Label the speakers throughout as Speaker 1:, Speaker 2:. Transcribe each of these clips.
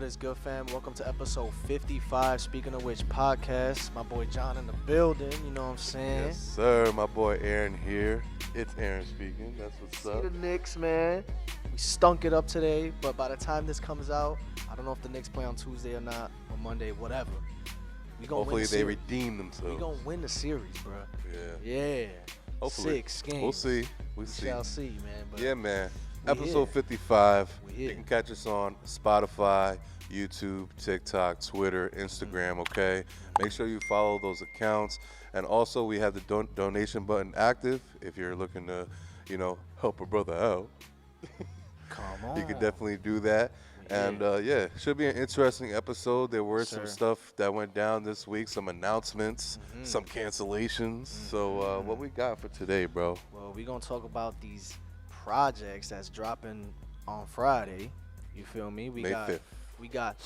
Speaker 1: is good, fam? Welcome to episode 55, Speaking of Which podcast. My boy John in the building, you know what I'm saying?
Speaker 2: Yes, sir. My boy Aaron here. It's Aaron speaking. That's what's
Speaker 1: See
Speaker 2: up.
Speaker 1: the Knicks, man. We stunk it up today, but by the time this comes out, I don't know if the Knicks play on Tuesday or not, or Monday, whatever. We gonna
Speaker 2: Hopefully
Speaker 1: win the
Speaker 2: they
Speaker 1: series.
Speaker 2: redeem themselves.
Speaker 1: We gonna win the series, bro.
Speaker 2: Yeah.
Speaker 1: Yeah.
Speaker 2: Hopefully.
Speaker 1: 6 games.
Speaker 2: We'll see.
Speaker 1: We shall see, man. But
Speaker 2: Yeah, man.
Speaker 1: we
Speaker 2: Episode
Speaker 1: here.
Speaker 2: 55.
Speaker 1: We here.
Speaker 2: You can catch us on Spotify, YouTube, TikTok, Twitter, Instagram, okay? Make sure you follow those accounts. And also, we have the donation button active if you're looking to, help a brother out.
Speaker 1: Come on.
Speaker 2: You can definitely do that. And yeah, should be an interesting episode. There were some stuff that went down this week, some announcements, some cancellations. So what we got for today, bro?
Speaker 1: Well, we're going to talk about these projects that's dropping on Friday. You feel me?
Speaker 2: May 5th.
Speaker 1: We got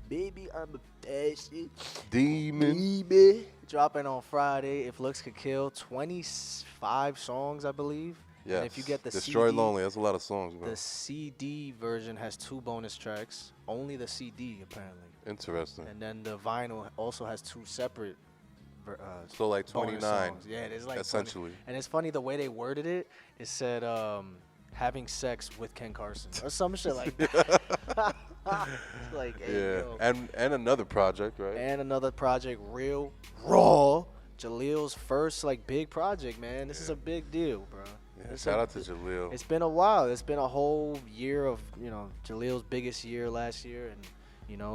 Speaker 1: Baby I'm a Passion
Speaker 2: Demon.
Speaker 1: Baby dropping on Friday. If Looks Could Kill, 25 songs, I believe.
Speaker 2: Yes.
Speaker 1: And if you get the
Speaker 2: Destroy
Speaker 1: CD,
Speaker 2: Lonely, that's a lot of songs, bro.
Speaker 1: the CD version has 2 bonus tracks. Only the CD, apparently.
Speaker 2: Interesting.
Speaker 1: And then the vinyl also has 2 separate
Speaker 2: So like
Speaker 1: bonus
Speaker 2: 29,
Speaker 1: songs. Yeah, there's like 20.
Speaker 2: essentially.
Speaker 1: And it's funny the way they worded it. It said having sex with Ken Carson or some shit like that. It's like, hey,
Speaker 2: Yeah,
Speaker 1: yo.
Speaker 2: and another project, right?
Speaker 1: And another project, Real Raw. JELEEL's first like big project, man. This is a big deal, bro.
Speaker 2: Yeah,
Speaker 1: It's
Speaker 2: shout out to JELEEL.
Speaker 1: It's been a while. It's been a whole year of JELEEL's biggest year last year, and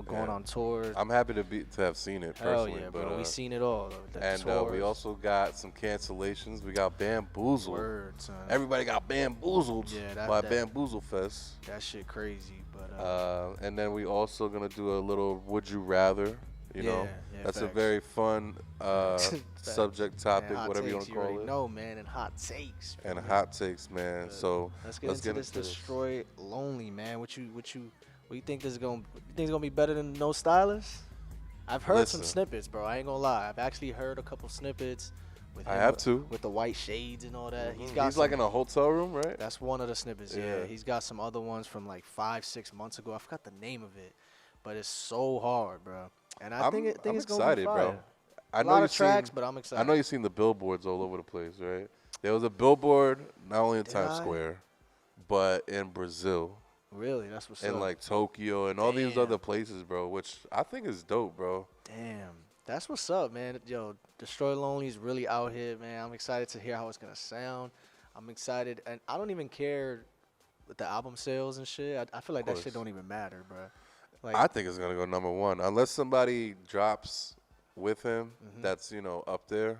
Speaker 1: going on tours.
Speaker 2: I'm happy to have seen it
Speaker 1: Hell
Speaker 2: personally.
Speaker 1: yeah,
Speaker 2: but,
Speaker 1: bro. We seen it all.
Speaker 2: And we also got some cancellations. We got Bamboozle.
Speaker 1: Word, son.
Speaker 2: Everybody got bamboozled
Speaker 1: Yeah,
Speaker 2: by Bamboozle Fest.
Speaker 1: That shit crazy, but
Speaker 2: And then we also gonna do a little Would You Rather.
Speaker 1: yeah,
Speaker 2: That's a
Speaker 1: facts.
Speaker 2: very fun subject topic,
Speaker 1: Man,
Speaker 2: whatever you want
Speaker 1: takes,
Speaker 2: to call
Speaker 1: already
Speaker 2: it.
Speaker 1: know, man, and hot takes.
Speaker 2: And
Speaker 1: man.
Speaker 2: hot takes, man.
Speaker 1: But
Speaker 2: So
Speaker 1: let's get into this Destroy Lonely, man. What you think this is gonna? You think it's gonna be better than No Stylist? I've heard some
Speaker 2: Listen.
Speaker 1: snippets, bro. I ain't gonna lie. I've actually heard a couple snippets. With
Speaker 2: I
Speaker 1: him
Speaker 2: have
Speaker 1: with,
Speaker 2: too.
Speaker 1: with the white shades and all that.
Speaker 2: He's
Speaker 1: He's
Speaker 2: like in a hotel room, right?
Speaker 1: That's one of the snippets. Yeah.
Speaker 2: Yeah.
Speaker 1: He's got some other ones from like 5-6 months ago. I forgot the name of it, but it's so hard, bro. And I think
Speaker 2: I'm
Speaker 1: it's
Speaker 2: excited,
Speaker 1: gonna be fire.
Speaker 2: bro. I
Speaker 1: A
Speaker 2: know
Speaker 1: lot
Speaker 2: you've
Speaker 1: of tracks,
Speaker 2: seen,
Speaker 1: but I'm excited.
Speaker 2: I know you've seen the billboards all over the place, right? There was a billboard not only in
Speaker 1: Did
Speaker 2: Times
Speaker 1: I?
Speaker 2: Square, but in Brazil,
Speaker 1: Really, that's what's
Speaker 2: and
Speaker 1: up.
Speaker 2: like Tokyo, and all these
Speaker 1: Damn.
Speaker 2: other places, bro. Which I think is dope, bro.
Speaker 1: Damn, that's what's up, man. Yo, Destroy Lonely is really out here, man. I'm excited to hear how it's gonna sound. I'm excited, and I don't even care with the album sales and shit. I feel like that shit
Speaker 2: course.
Speaker 1: don't even matter, bro. Like,
Speaker 2: I think it's gonna go #1 unless somebody drops with him. That's up there.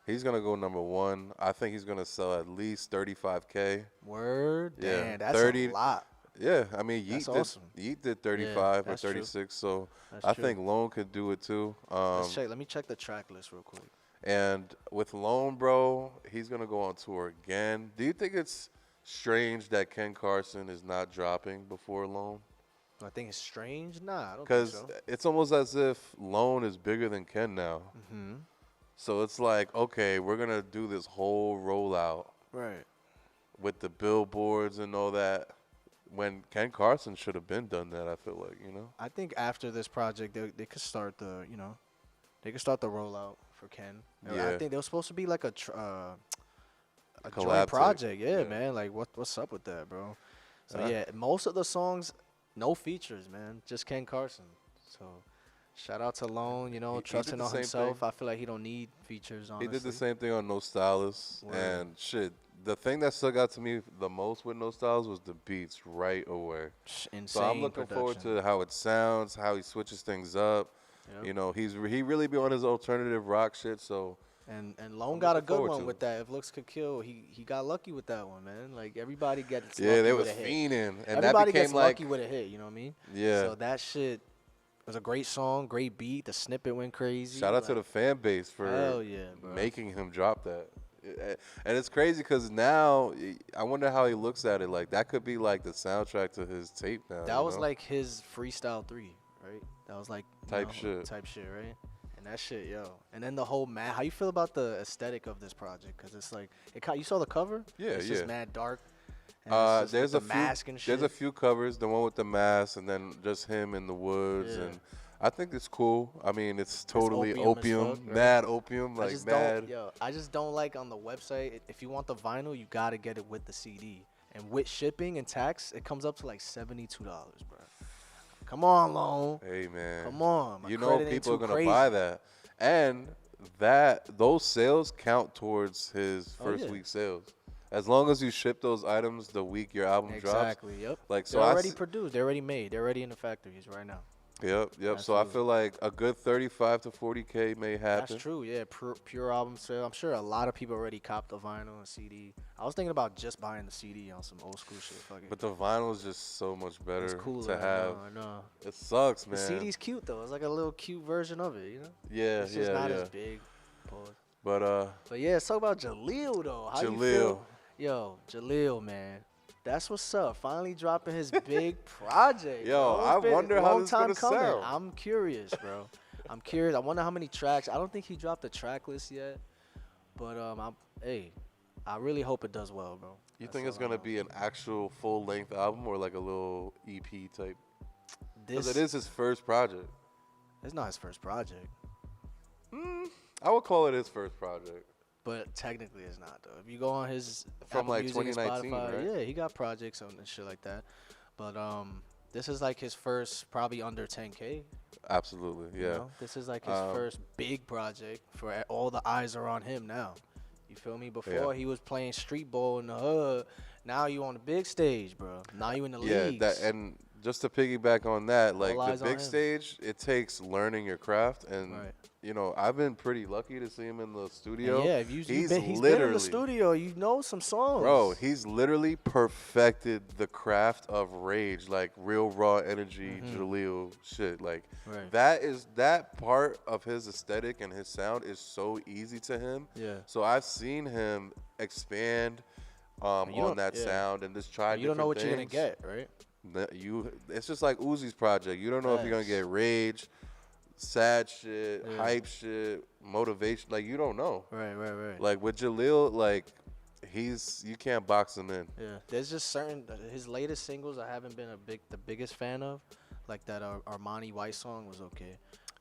Speaker 2: He's gonna go #1. I think he's gonna sell at least 35K.
Speaker 1: word,
Speaker 2: Yeah,
Speaker 1: damn, that's
Speaker 2: 30
Speaker 1: a lot.
Speaker 2: Yeah, I mean
Speaker 1: That's
Speaker 2: Yeet
Speaker 1: awesome.
Speaker 2: did 35 or
Speaker 1: that's true.
Speaker 2: 36, so
Speaker 1: That's
Speaker 2: I
Speaker 1: true.
Speaker 2: think Lone could do it too.
Speaker 1: Let me check the track list real quick.
Speaker 2: And with Lone, bro, he's gonna go on tour again. Do you think it's strange that Ken Carson is not dropping before Lone?
Speaker 1: I think it's strange. Nah, I don't think
Speaker 2: Because
Speaker 1: so.
Speaker 2: it's almost as if Lone is bigger than Ken now.
Speaker 1: Mm-hmm.
Speaker 2: So it's like, okay, we're gonna do this whole rollout
Speaker 1: Right.
Speaker 2: with the billboards and all that. When Ken Carson should have been done that, I feel like,
Speaker 1: I think after this project, they could start the rollout for Ken. I
Speaker 2: Yeah.
Speaker 1: think they were supposed to be like a
Speaker 2: collab
Speaker 1: joint
Speaker 2: tape.
Speaker 1: project. Yeah,
Speaker 2: Yeah.
Speaker 1: man. Like what's up with that, bro? So
Speaker 2: Uh,
Speaker 1: yeah, most of the songs, no features, man. Just Ken Carson. So shout out to Lone,
Speaker 2: He did
Speaker 1: trusting
Speaker 2: the
Speaker 1: on
Speaker 2: same
Speaker 1: himself.
Speaker 2: thing.
Speaker 1: I feel like he don't need features, honestly.
Speaker 2: He did the same thing on No Stylist.
Speaker 1: Word.
Speaker 2: And shit, the thing that stuck out to me the most with No Stylist was the beats right away.
Speaker 1: Insane
Speaker 2: So I'm looking forward
Speaker 1: production.
Speaker 2: to how it sounds, how he switches things up.
Speaker 1: Yep.
Speaker 2: He really be on his alternative rock shit. So
Speaker 1: And Lone
Speaker 2: I'm
Speaker 1: got a
Speaker 2: looking
Speaker 1: good
Speaker 2: forward
Speaker 1: one
Speaker 2: to
Speaker 1: with
Speaker 2: it.
Speaker 1: that. If Looks Could Kill, he got lucky with that one, man. Like everybody gets
Speaker 2: yeah,
Speaker 1: lucky
Speaker 2: they
Speaker 1: with
Speaker 2: was
Speaker 1: a hit.
Speaker 2: fiending, and that
Speaker 1: Everybody
Speaker 2: became
Speaker 1: gets
Speaker 2: like
Speaker 1: lucky with a hit, you know what I mean?
Speaker 2: yeah.
Speaker 1: So that shit was a great song, great beat. The snippet went crazy.
Speaker 2: Shout out to the fan base for
Speaker 1: hell yeah, bro.
Speaker 2: making him drop that. And it's crazy because now I wonder how he looks at it. Like that could be like the soundtrack to his tape now.
Speaker 1: That was like his Freestyle 3, right? That was like
Speaker 2: Type shit.
Speaker 1: type shit, right? And that shit, yo. And then the whole how you feel about the aesthetic of this project? Because it's like you saw the cover.
Speaker 2: Yeah,
Speaker 1: It's
Speaker 2: yeah.
Speaker 1: just mad dark. And it's just
Speaker 2: There's
Speaker 1: with
Speaker 2: a
Speaker 1: the
Speaker 2: few.
Speaker 1: mask and
Speaker 2: There's
Speaker 1: shit.
Speaker 2: a few covers. The one with the mask, and then just him in the woods,
Speaker 1: Yeah.
Speaker 2: and I think it's cool. I mean, it's
Speaker 1: It's
Speaker 2: totally
Speaker 1: opium as
Speaker 2: opium,
Speaker 1: fuck, right?
Speaker 2: mad opium,
Speaker 1: I
Speaker 2: like
Speaker 1: just
Speaker 2: mad.
Speaker 1: don't, yo. I just don't like on the website. If you want the vinyl, you gotta get it with the CD, and with shipping and tax, it comes up to like $72, bro. Come on, Lone.
Speaker 2: Hey man,
Speaker 1: Come on. My
Speaker 2: you know
Speaker 1: credit ain't
Speaker 2: people are
Speaker 1: too
Speaker 2: gonna
Speaker 1: crazy.
Speaker 2: buy that, and those sales count towards his
Speaker 1: Oh,
Speaker 2: first
Speaker 1: yeah.
Speaker 2: week sales. As long as you ship those items the week your album drops.
Speaker 1: Exactly. Yep.
Speaker 2: Like so,
Speaker 1: They're already produced. They're already made. They're already in the factories right now.
Speaker 2: Yep. So I
Speaker 1: Absolutely.
Speaker 2: feel like a good 35 to 40K may happen.
Speaker 1: That's true. Yeah. Pure album sale. I'm sure a lot of people already copped the vinyl and CD. I was thinking about just buying the CD on some old school shit. Fuck it.
Speaker 2: But the vinyl is just so much better
Speaker 1: It's cool
Speaker 2: to have.
Speaker 1: I know.
Speaker 2: It sucks,
Speaker 1: The
Speaker 2: man.
Speaker 1: CD's cute though. It's like a little cute version of it, you know?
Speaker 2: Yeah,
Speaker 1: It's just not
Speaker 2: yeah.
Speaker 1: as big. Pause.
Speaker 2: But
Speaker 1: But yeah, let's talk about JELEEL though. How you
Speaker 2: JELEEL.
Speaker 1: feel? Yo, JELEEL, man. That's what's up. Finally dropping his big project.
Speaker 2: Yo,
Speaker 1: bro.
Speaker 2: I
Speaker 1: It's been
Speaker 2: wonder
Speaker 1: a
Speaker 2: how
Speaker 1: long
Speaker 2: this
Speaker 1: time
Speaker 2: gonna
Speaker 1: coming.
Speaker 2: sound.
Speaker 1: I'm curious, bro. I'm curious. I wonder how many tracks. I don't think he dropped the track list yet. But I really hope it does well, bro.
Speaker 2: you
Speaker 1: That's
Speaker 2: think it's
Speaker 1: all I
Speaker 2: gonna
Speaker 1: know.
Speaker 2: be an actual full length album or like a little EP type? Because
Speaker 1: This
Speaker 2: it is his first project.
Speaker 1: It's not his first project,
Speaker 2: I would call it his first project.
Speaker 1: but technically it's not though. If you go on his
Speaker 2: From,
Speaker 1: Apple
Speaker 2: like,
Speaker 1: Music and
Speaker 2: 2019,
Speaker 1: Spotify,
Speaker 2: right?
Speaker 1: yeah, he got projects and shit like that. But this is like his first, probably under 10K.
Speaker 2: Absolutely, yeah.
Speaker 1: You know? This is like his first big project for all the eyes are on him now. You feel me? Before he was playing street ball in the hood. Now you on the big stage, bro. Now you in the
Speaker 2: Yeah,
Speaker 1: leagues.
Speaker 2: and just to piggyback on that, like
Speaker 1: eyes
Speaker 2: the
Speaker 1: on
Speaker 2: big
Speaker 1: him.
Speaker 2: stage, it takes learning your craft, and
Speaker 1: Right.
Speaker 2: you know I've been pretty lucky to see him in the studio.
Speaker 1: And yeah, if he's been in
Speaker 2: literally,
Speaker 1: the studio, you know some songs.
Speaker 2: bro, he's literally perfected the craft of rage, like real raw energy, JELEEL shit. Like
Speaker 1: Right.
Speaker 2: that part of his aesthetic and his sound is so easy to him.
Speaker 1: Yeah.
Speaker 2: So I've seen him expand
Speaker 1: you
Speaker 2: on
Speaker 1: don't-
Speaker 2: that
Speaker 1: yeah.
Speaker 2: sound and just try.
Speaker 1: You don't know what
Speaker 2: different
Speaker 1: you're gonna
Speaker 2: things.
Speaker 1: get, right?
Speaker 2: It's just like Uzi's project. You don't know if you're gonna
Speaker 1: Facts.
Speaker 2: get rage, sad shit,
Speaker 1: Yeah.
Speaker 2: hype shit, motivation. Like you don't know.
Speaker 1: Right.
Speaker 2: Like with JELEEL, like you can't box him in.
Speaker 1: Yeah, there's just certain his latest singles I haven't been the biggest fan of, like that Armani White song was okay.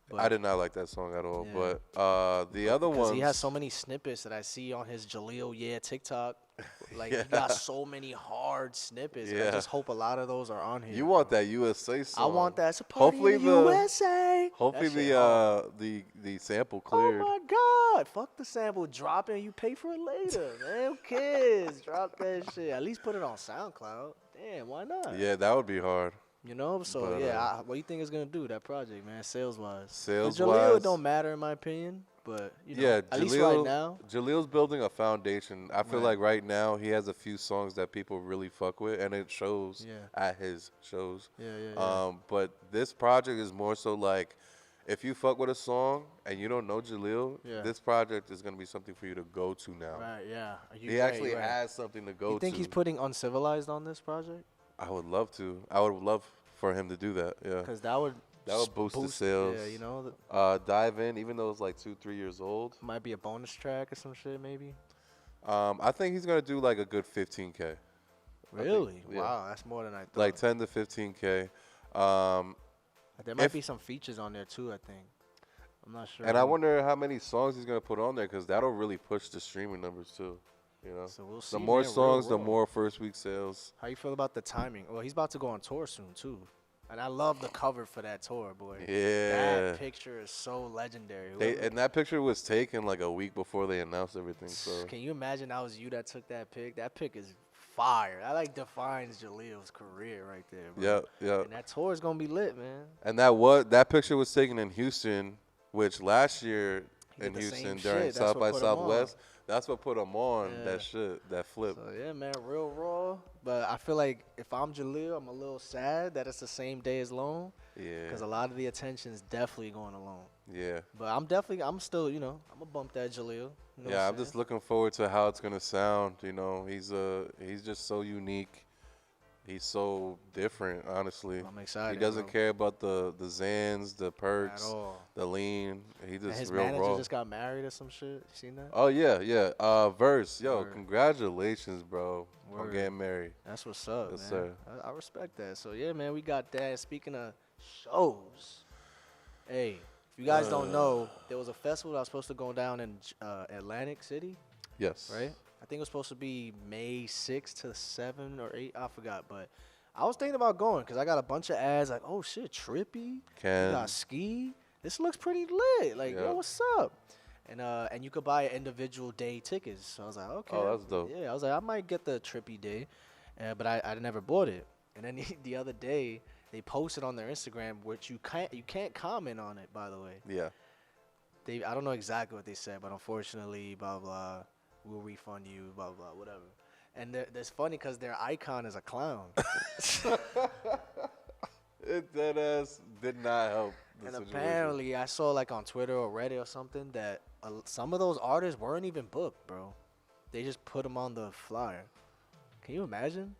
Speaker 1: But
Speaker 2: I did not like that song at all.
Speaker 1: Yeah.
Speaker 2: But the other
Speaker 1: because
Speaker 2: ones,
Speaker 1: he has so many snippets that I see on his JELEEL TikTok. Like
Speaker 2: Yeah.
Speaker 1: he got so many hard snippets. And I
Speaker 2: Yeah.
Speaker 1: just hope a lot of those are on here.
Speaker 2: you want that USA
Speaker 1: I
Speaker 2: song.
Speaker 1: want that. It's a party
Speaker 2: Hopefully
Speaker 1: in
Speaker 2: the-
Speaker 1: USA.
Speaker 2: Hopefully
Speaker 1: That shit hard.
Speaker 2: the sample cleared.
Speaker 1: Oh my God! Fuck the sample. Drop it and you pay for it later, man. Who cares? Drop that shit. At least put it on SoundCloud. Damn, why not?
Speaker 2: Yeah, that would be hard.
Speaker 1: You know, so
Speaker 2: But,
Speaker 1: yeah. What do you think it's gonna do that project, man? Sales wise.
Speaker 2: Sales
Speaker 1: JELEEL
Speaker 2: wise,
Speaker 1: don't matter in my opinion, but you know,
Speaker 2: yeah,
Speaker 1: at least right now.
Speaker 2: JELEEL's building a foundation. I feel
Speaker 1: Right.
Speaker 2: like right now he has a few songs that people really fuck with, and it shows
Speaker 1: Yeah.
Speaker 2: at his shows.
Speaker 1: Yeah.
Speaker 2: But this project is more so like, if you fuck with a song and you don't know JELEEL,
Speaker 1: Yeah.
Speaker 2: this project is gonna be something for you to go to now.
Speaker 1: Right. Yeah.
Speaker 2: He actually has something to go
Speaker 1: You think
Speaker 2: to.
Speaker 1: he's putting Uncivilized on this project?
Speaker 2: I would love to. I would love for him to do that. Yeah.
Speaker 1: Because that would
Speaker 2: boost the sales.
Speaker 1: Yeah, you know,
Speaker 2: Dive In, even though it's like 2-3 years old.
Speaker 1: might be a bonus track or some shit maybe.
Speaker 2: I think he's gonna do like a good 15K.
Speaker 1: Really?
Speaker 2: yeah.
Speaker 1: Wow, that's more than I thought.
Speaker 2: Like 10 to 15K.
Speaker 1: There might
Speaker 2: if-
Speaker 1: be some features on there too. I think. I'm not sure.
Speaker 2: And I wonder how many songs he's gonna put on there, because that'll really push the streaming numbers too. You know,
Speaker 1: So we'll see,
Speaker 2: the more
Speaker 1: man, real
Speaker 2: songs, the
Speaker 1: raw.
Speaker 2: more first week sales.
Speaker 1: How you feel about the timing? Well, he's about to go on tour soon too, and I love the cover for that tour, boy.
Speaker 2: Yeah.
Speaker 1: That picture is so legendary.
Speaker 2: And that picture was taken like a week before they announced everything. So
Speaker 1: Can you imagine that was you that took that pic? That pic is fire. That like defines JELEEL's career right there, bro.
Speaker 2: yeah.
Speaker 1: And that tour is gonna be lit, man.
Speaker 2: And that picture was taken in Houston, which last year
Speaker 1: He
Speaker 2: in
Speaker 1: did the same
Speaker 2: Houston
Speaker 1: shit.
Speaker 2: during
Speaker 1: That's
Speaker 2: South
Speaker 1: what
Speaker 2: by
Speaker 1: put him on.
Speaker 2: Southwest. That's what put him on
Speaker 1: Yeah.
Speaker 2: that shit, that flip.
Speaker 1: So yeah, man, real raw. But I feel like if I'm JELEEL, I'm a little sad that it's the same day as Lone,
Speaker 2: Yeah,
Speaker 1: because a lot of the attention is definitely going to Lone.
Speaker 2: yeah.
Speaker 1: But I'm still, I'm gonna bump that JELEEL. You know what
Speaker 2: Yeah, I'm
Speaker 1: saying?
Speaker 2: just looking forward to how it's gonna sound. You know, he's just so unique. He's so different, honestly.
Speaker 1: I'm excited.
Speaker 2: He doesn't
Speaker 1: bro.
Speaker 2: care about the Zans, the
Speaker 1: At
Speaker 2: perks,
Speaker 1: all.
Speaker 2: the lean. He
Speaker 1: And
Speaker 2: just
Speaker 1: his
Speaker 2: real
Speaker 1: manager
Speaker 2: raw.
Speaker 1: just got married or some shit. You seen that?
Speaker 2: Oh yeah, yeah. Verse, yo,
Speaker 1: Word.
Speaker 2: congratulations, bro, on
Speaker 1: Word.
Speaker 2: getting married.
Speaker 1: That's what's up,
Speaker 2: Yes,
Speaker 1: man.
Speaker 2: sir.
Speaker 1: I respect that. So yeah, man, we got that. Speaking of shows, hey, if you guys don't know, there was a festival that was supposed to go down in Atlantic City,
Speaker 2: Yes.
Speaker 1: right? I think it was supposed to be May 6th to 7 or 8. I forgot, but I was thinking about going because I got a bunch of ads like, oh shit, Trippy, you
Speaker 2: Ken.
Speaker 1: got Ski. This looks pretty lit. Like,
Speaker 2: Yeah.
Speaker 1: yo, what's up? And you could buy individual day tickets. So I was like, okay.
Speaker 2: Oh, that's dope.
Speaker 1: Yeah, I was like, I might get the Trippy day, but I never bought it. And then the other day they posted on their Instagram, which you can't comment on it, by the way.
Speaker 2: Yeah.
Speaker 1: I don't know exactly what they said, but unfortunately, blah blah, we'll refund you, blah blah, whatever. And that's funny because their icon is a clown.
Speaker 2: That ass did not help the
Speaker 1: And
Speaker 2: situation.
Speaker 1: apparently, I saw like on Twitter or Reddit or something that some of those artists weren't even booked, bro. They just put them on the flyer. Can you imagine?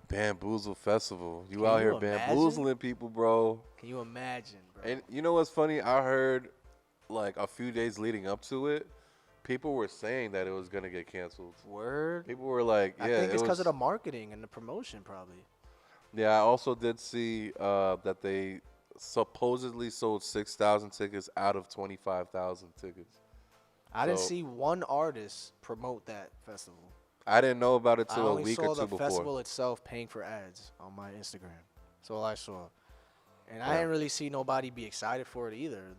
Speaker 2: Bamboozle Festival. You
Speaker 1: Can
Speaker 2: out
Speaker 1: you
Speaker 2: here
Speaker 1: imagine?
Speaker 2: bamboozling people, bro.
Speaker 1: Can you imagine, bro?
Speaker 2: And you know what's funny? I heard like a few days leading up to it, people were saying that it was gonna get canceled.
Speaker 1: Word.
Speaker 2: People were like, yeah,
Speaker 1: I think it's
Speaker 2: it
Speaker 1: because
Speaker 2: was,
Speaker 1: of the marketing and the promotion, probably.
Speaker 2: Yeah, I also did see that they supposedly sold 6,000 tickets out of 25,000 tickets.
Speaker 1: I didn't
Speaker 2: So-
Speaker 1: see one artist promote that festival.
Speaker 2: I didn't know about it
Speaker 1: I
Speaker 2: till a
Speaker 1: only
Speaker 2: week
Speaker 1: saw
Speaker 2: or two
Speaker 1: the
Speaker 2: before.
Speaker 1: festival itself paying for ads on my Instagram. That's all I saw. And I
Speaker 2: Yeah.
Speaker 1: didn't really see nobody be excited for it either,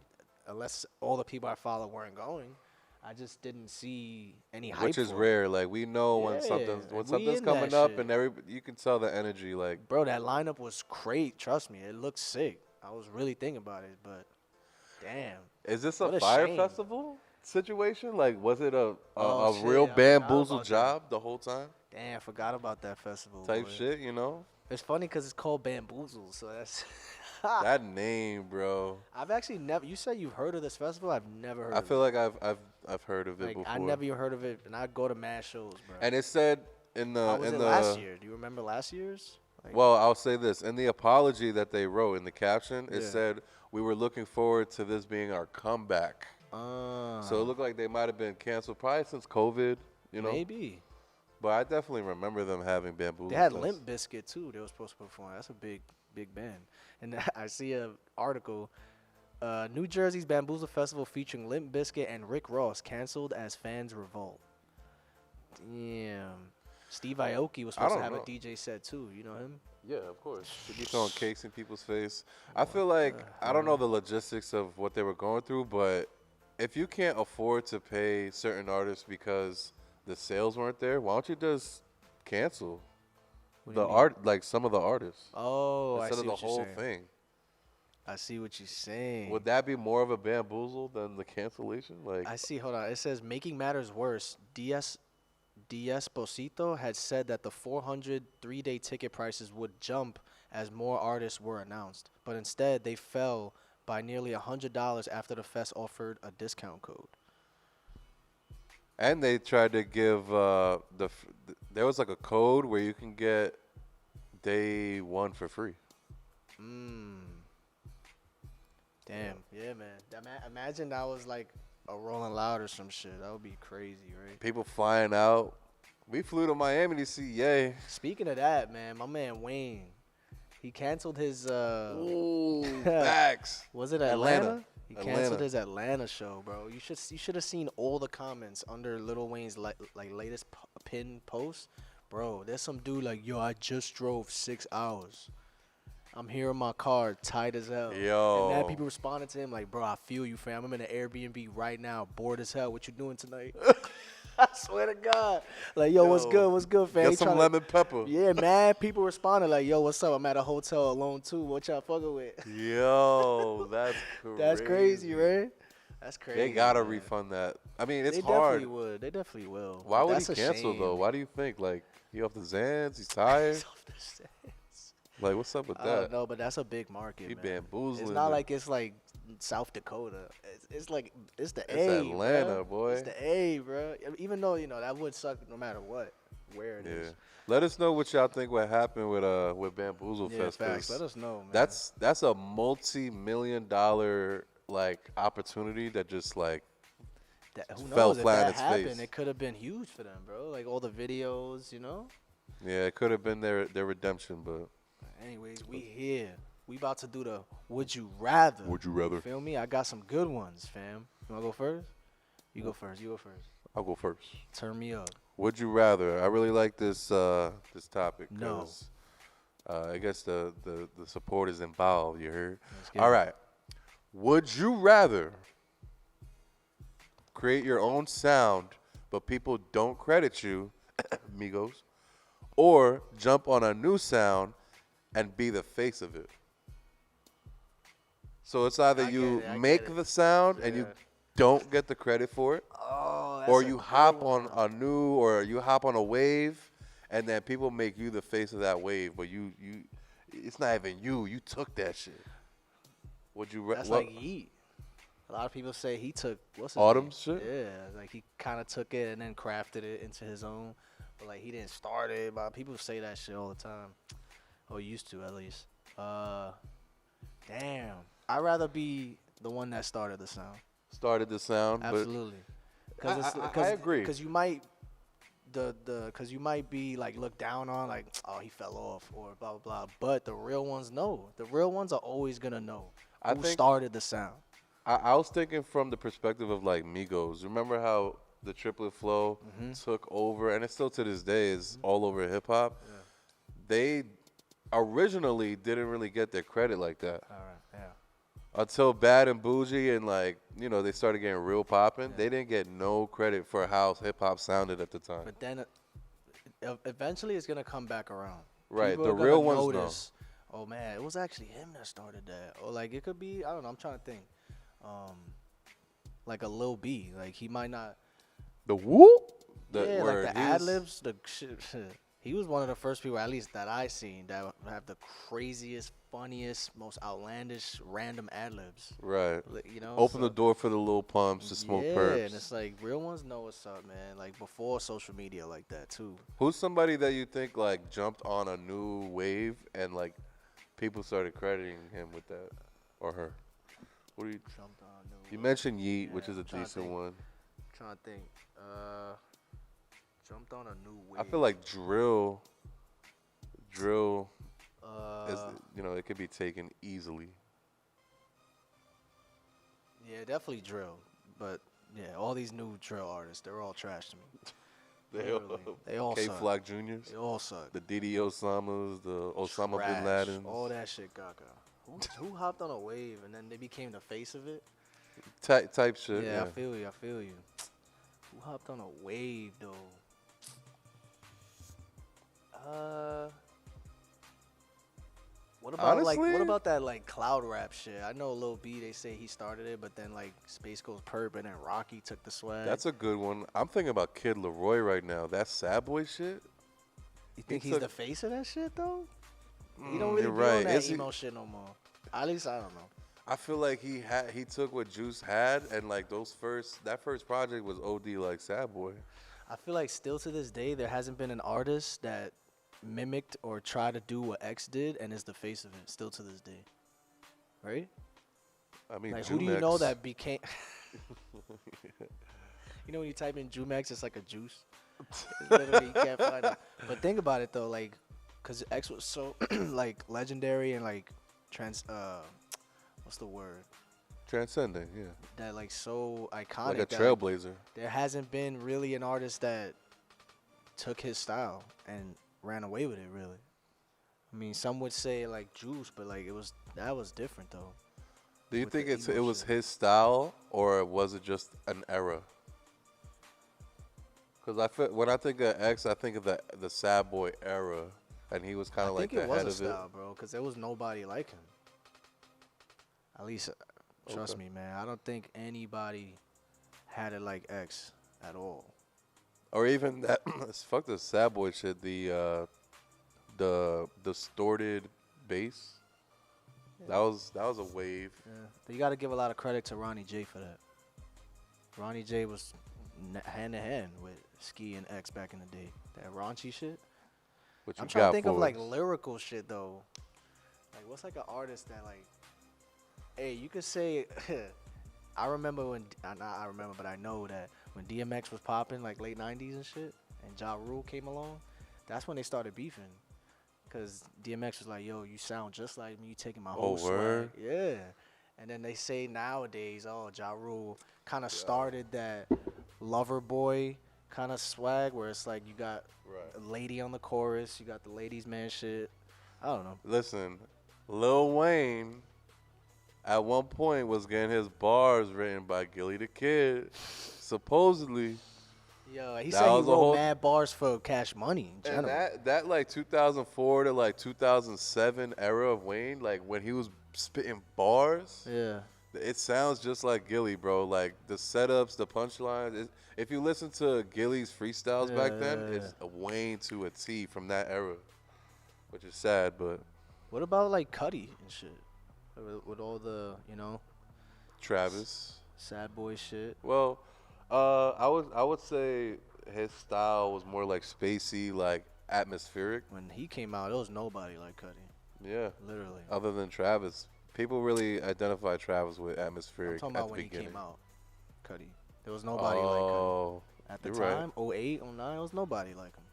Speaker 1: unless all the people I follow weren't going. I just didn't see any hype
Speaker 2: Which is
Speaker 1: for
Speaker 2: rare. Like we know when
Speaker 1: Yeah,
Speaker 2: something's
Speaker 1: we
Speaker 2: something's
Speaker 1: in
Speaker 2: coming
Speaker 1: that
Speaker 2: up,
Speaker 1: shit.
Speaker 2: and you can tell the energy. Like
Speaker 1: it. Bro, that lineup was great. Trust me, it looked sick. I was really thinking about it, but damn.
Speaker 2: is this
Speaker 1: What
Speaker 2: a
Speaker 1: a
Speaker 2: fire
Speaker 1: shame.
Speaker 2: situation? Like was it a
Speaker 1: Oh, shit,
Speaker 2: real
Speaker 1: I forgot
Speaker 2: bamboozle
Speaker 1: about that.
Speaker 2: job the whole time?
Speaker 1: Damn, I forgot about that festival.
Speaker 2: Type
Speaker 1: boy.
Speaker 2: shit, you know?
Speaker 1: It's funny because it's called Bamboozle, so that's.
Speaker 2: That name, bro.
Speaker 1: I've actually never. You said you've heard of this festival? I've never heard.
Speaker 2: I
Speaker 1: of
Speaker 2: feel
Speaker 1: it.
Speaker 2: like I've heard of it
Speaker 1: Like
Speaker 2: before.
Speaker 1: I never even heard of it, and I go to mad shows, bro.
Speaker 2: And it said in
Speaker 1: How
Speaker 2: the
Speaker 1: was
Speaker 2: in
Speaker 1: it
Speaker 2: the
Speaker 1: last year? Do you remember last year's? Like,
Speaker 2: well, I'll say this in the apology that they wrote in the caption, it
Speaker 1: Yeah.
Speaker 2: said we were looking forward to this being our comeback. So it looked like they might have been canceled probably since COVID, you know.
Speaker 1: maybe
Speaker 2: But I definitely remember them having Bamboozle.
Speaker 1: they had
Speaker 2: Fest.
Speaker 1: Limp Bizkit too. They were supposed to perform. That's a big band. And I see a article. New Jersey's Bamboozle Festival featuring Limp Bizkit and Rick Ross canceled as fans revolt. Damn. Steve Aoki was
Speaker 2: I
Speaker 1: supposed to
Speaker 2: don't
Speaker 1: have
Speaker 2: know.
Speaker 1: a DJ set too. You know him?
Speaker 2: Yeah, of course. To be throwing cakes in people's face. I feel like I don't know the logistics of what they were going through, but if you can't afford to pay certain artists because the sales weren't there, why don't you just cancel
Speaker 1: What do you
Speaker 2: the
Speaker 1: mean?
Speaker 2: art, like some of the artists,
Speaker 1: Oh, I
Speaker 2: instead
Speaker 1: see
Speaker 2: of the
Speaker 1: what you're
Speaker 2: whole
Speaker 1: saying.
Speaker 2: thing?
Speaker 1: I see what you're saying.
Speaker 2: Would that be more of a bamboozle than the cancellation? Like,
Speaker 1: I see. Hold on. It says making matters worse. Esposito had said that the 400 3-day ticket prices would jump as more artists were announced, but instead they fell by nearly $100 after the fest offered a discount code.
Speaker 2: and they tried to give there was like a code where you can get day one for free.
Speaker 1: Damn. Yeah, man. Imagine that was like a Rolling Loud or some shit. That would be crazy, right?
Speaker 2: People flying out. We flew to Miami to see Ye.
Speaker 1: Speaking of that, man, my man Wayne, he canceled his.
Speaker 2: Ooh, facts.
Speaker 1: Was it
Speaker 2: Atlanta.
Speaker 1: Atlanta? He canceled
Speaker 2: Atlanta.
Speaker 1: his Atlanta show, bro. You should have seen all the comments under Lil Wayne's like latest pin post, bro. There's some dude like, yo, I just drove 6 hours. I'm here in my car, tight as hell.
Speaker 2: Yo.
Speaker 1: And mad people responded to him like, bro, I feel you, fam. I'm in an Airbnb right now, bored as hell. What you doing tonight? I swear to God. Like, yo, what's good, fam?
Speaker 2: Get
Speaker 1: He
Speaker 2: some
Speaker 1: tryna-
Speaker 2: lemon pepper.
Speaker 1: Yeah, mad people responded like, yo, what's up? I'm at a hotel alone too. What y'all fucking with?
Speaker 2: Yo, that's crazy.
Speaker 1: That's crazy, right? That's crazy.
Speaker 2: They gotta
Speaker 1: man.
Speaker 2: refund that. I mean, it's
Speaker 1: They
Speaker 2: hard.
Speaker 1: definitely would. They definitely will.
Speaker 2: Why would
Speaker 1: That's
Speaker 2: he
Speaker 1: a
Speaker 2: cancel
Speaker 1: shame.
Speaker 2: though? Why do you think? Like, he off the Zans? He's tired?
Speaker 1: It's off the stands.
Speaker 2: Like, what's up with
Speaker 1: I don't
Speaker 2: that?
Speaker 1: know, but that's a big market,
Speaker 2: He
Speaker 1: man.
Speaker 2: bamboozling.
Speaker 1: It's not
Speaker 2: it.
Speaker 1: like it's like South Dakota. It's like it's the
Speaker 2: It's
Speaker 1: A.
Speaker 2: Atlanta,
Speaker 1: bruh.
Speaker 2: boy.
Speaker 1: It's the A, bro. Even though that would suck no matter what. where it is.
Speaker 2: Let us know what y'all think would happen with Bamboozle Fest.
Speaker 1: Facts. Let us know, man.
Speaker 2: That's a multi-million-dollar like opportunity that just like
Speaker 1: who
Speaker 2: fell
Speaker 1: knows if
Speaker 2: flat
Speaker 1: that
Speaker 2: in its
Speaker 1: happened?
Speaker 2: face.
Speaker 1: It could have been huge for them, bro. Like all the videos, you know.
Speaker 2: Yeah, it could have been their redemption, but.
Speaker 1: Anyways, we here. We about to do the Would You Rather.
Speaker 2: Would you rather?
Speaker 1: You feel me? I got some good ones, fam. You wanna go first? You go first. You go first.
Speaker 2: I'll go first.
Speaker 1: Turn me up.
Speaker 2: Would you rather? I really like this this topic
Speaker 1: No.
Speaker 2: because I guess the support is involved. You heard?
Speaker 1: Let's
Speaker 2: All right. Would you rather create your own sound but people don't credit you, Migos, or jump on a new sound and be the face of it? So it's either you make the sound and you don't get the credit for it, or you hop on a new, or you hop on a wave, and then people make you the face of that wave, but you it's not even you. You took that shit. Would you?
Speaker 1: That's like Yeet. A lot of people say he took what's his
Speaker 2: Autumn's
Speaker 1: name?
Speaker 2: shit.
Speaker 1: Yeah, like he kind of took it and then crafted it into his own, but like he didn't start it. But people say that shit all the time, or used to at least. Damn, I'd rather be the one that started the sound.
Speaker 2: Started the sound.
Speaker 1: Absolutely.
Speaker 2: I agree.
Speaker 1: Because you might because you might be like looked down on, like, oh, he fell off or blah blah blah. But the real ones know. The real ones are always gonna know who started the sound.
Speaker 2: I was thinking from the perspective of like Migos. Remember how the triplet flow took over, and it still to this day is all over hip hop. Yeah. They originally didn't really get their credit like that.
Speaker 1: All right, yeah.
Speaker 2: Until Bad and Bougie and like, you know, they started getting real popping. They didn't get no credit for how hip hop sounded at the time.
Speaker 1: But then eventually it's gonna come back around.
Speaker 2: Right,
Speaker 1: People
Speaker 2: the real ones
Speaker 1: notice, oh man, it was actually him that started that. Or like it could be, I don't know, I'm trying to think. Like a Lil B, like he might not.
Speaker 2: The whoop.
Speaker 1: Like the ad libs, the shit. He was one of the first people, at least that I seen, that have the craziest, funniest, most outlandish, random ad libs.
Speaker 2: Right.
Speaker 1: You know,
Speaker 2: open the door for the little pumps to smoke perps.
Speaker 1: Yeah, and it's like real ones know what's up, man. Like before social media, like that too.
Speaker 2: Who's somebody that you think like jumped on a new wave and like people started crediting him with that or her? What do you?
Speaker 1: Jumped on new.
Speaker 2: You mentioned Yeet, which is a decent one.
Speaker 1: I'm trying to think. Jumped on a new wave.
Speaker 2: I feel like drill is, you know, it could be taken easily.
Speaker 1: Yeah, definitely drill. But yeah, all these new drill artists, they're all trash to me. They all suck.
Speaker 2: K-Flock Juniors.
Speaker 1: They all suck.
Speaker 2: The Didi Osamas, the Osama
Speaker 1: Trash.
Speaker 2: bin Laden.
Speaker 1: All that shit, Gaga. Who hopped on a wave and then they became the face of it?
Speaker 2: Type shit.
Speaker 1: Yeah, I feel you. Who hopped on a wave though? What about
Speaker 2: honestly,
Speaker 1: what about that like cloud rap shit? I know Lil B, they say he started it, but then like Space Ghost Perp and then Rocky took the swag.
Speaker 2: That's a good one. I'm thinking about Kid Leroy right now. That Sad Boy shit.
Speaker 1: You think he's the face of that shit though? He don't really be on that emo shit no more. At least I don't know.
Speaker 2: I feel like he took what Juice had and like that first project was OD like Sad Boy.
Speaker 1: I feel like still to this day there hasn't been an artist that mimicked or tried to do what X did and is the face of it still to this day. Right?
Speaker 2: I mean,
Speaker 1: like, who do you know that became You know when you type in Jumex, it's like a juice. It's literally you can't find it. But think about it though, like, cause X was so like legendary and like what's the word?
Speaker 2: Transcending, yeah.
Speaker 1: That like so iconic.
Speaker 2: Like a trailblazer.
Speaker 1: There hasn't been really an artist that took his style and ran away with it really. I mean, some would say like Juice, but like that was different though.
Speaker 2: Do you think it was his style or was it just an era? Because when I think of X, I think of the Sad Boy era, and he was kind of like the head of it.
Speaker 1: I think it was a style, bro, because there was nobody like him. At least, trust me, man. I don't think anybody had it like X at all. Or
Speaker 2: even that, fuck the Sad Boy shit, the distorted bass. Yeah. That was a wave.
Speaker 1: Yeah. But you got to give a lot of credit to Ronnie J for that. Ronnie J was hand in hand with Ski and X back in the day. That raunchy shit.
Speaker 2: What you
Speaker 1: I'm trying to
Speaker 2: got
Speaker 1: think of
Speaker 2: for
Speaker 1: like
Speaker 2: us?
Speaker 1: lyrical shit though. Like what's like an artist that like, hey, you could say. I remember when not I remember, but I know that when DMX was popping like late '90s and shit, and Ja Rule came along, that's when they started beefing. Cause DMX was like, "Yo, you sound just like me. You taking my whole
Speaker 2: Oh, word.
Speaker 1: swag." Yeah. And then they say nowadays, oh, Ja Rule kind of started that lover boy kind of swag where it's like you got
Speaker 2: Right.
Speaker 1: a lady on the chorus, you got the ladies man shit. I don't know.
Speaker 2: Listen, Lil Wayne at one point was getting his bars written by Gilly the Kid. Supposedly.
Speaker 1: Yo, he
Speaker 2: That
Speaker 1: said he
Speaker 2: was a
Speaker 1: wrote
Speaker 2: whole-
Speaker 1: mad bars for Cash Money in
Speaker 2: And
Speaker 1: general.
Speaker 2: that like 2004 to like 2007 era of Wayne, like when he was spitting bars,
Speaker 1: Yeah.
Speaker 2: it sounds just like Gilly, bro. Like the setups, the punchlines. If you listen to Gilly's freestyles back then,
Speaker 1: Yeah.
Speaker 2: it's a Wayne to a T from that era, which is sad, but
Speaker 1: What about like Cudi and shit? With all the, you know,
Speaker 2: Travis.
Speaker 1: sad boy shit.
Speaker 2: Well, I would say his style was more like spacey, like atmospheric.
Speaker 1: When he came out, there was nobody like Cudi.
Speaker 2: Yeah.
Speaker 1: Literally.
Speaker 2: Other than Travis, people really identify Travis with
Speaker 1: I'm
Speaker 2: atmospheric
Speaker 1: talking
Speaker 2: at
Speaker 1: about
Speaker 2: the
Speaker 1: when he
Speaker 2: beginning.
Speaker 1: came out. Cudi. There was nobody like Cudi.
Speaker 2: Oh,
Speaker 1: At the
Speaker 2: you're right.
Speaker 1: time, 08, 09, there was nobody like him.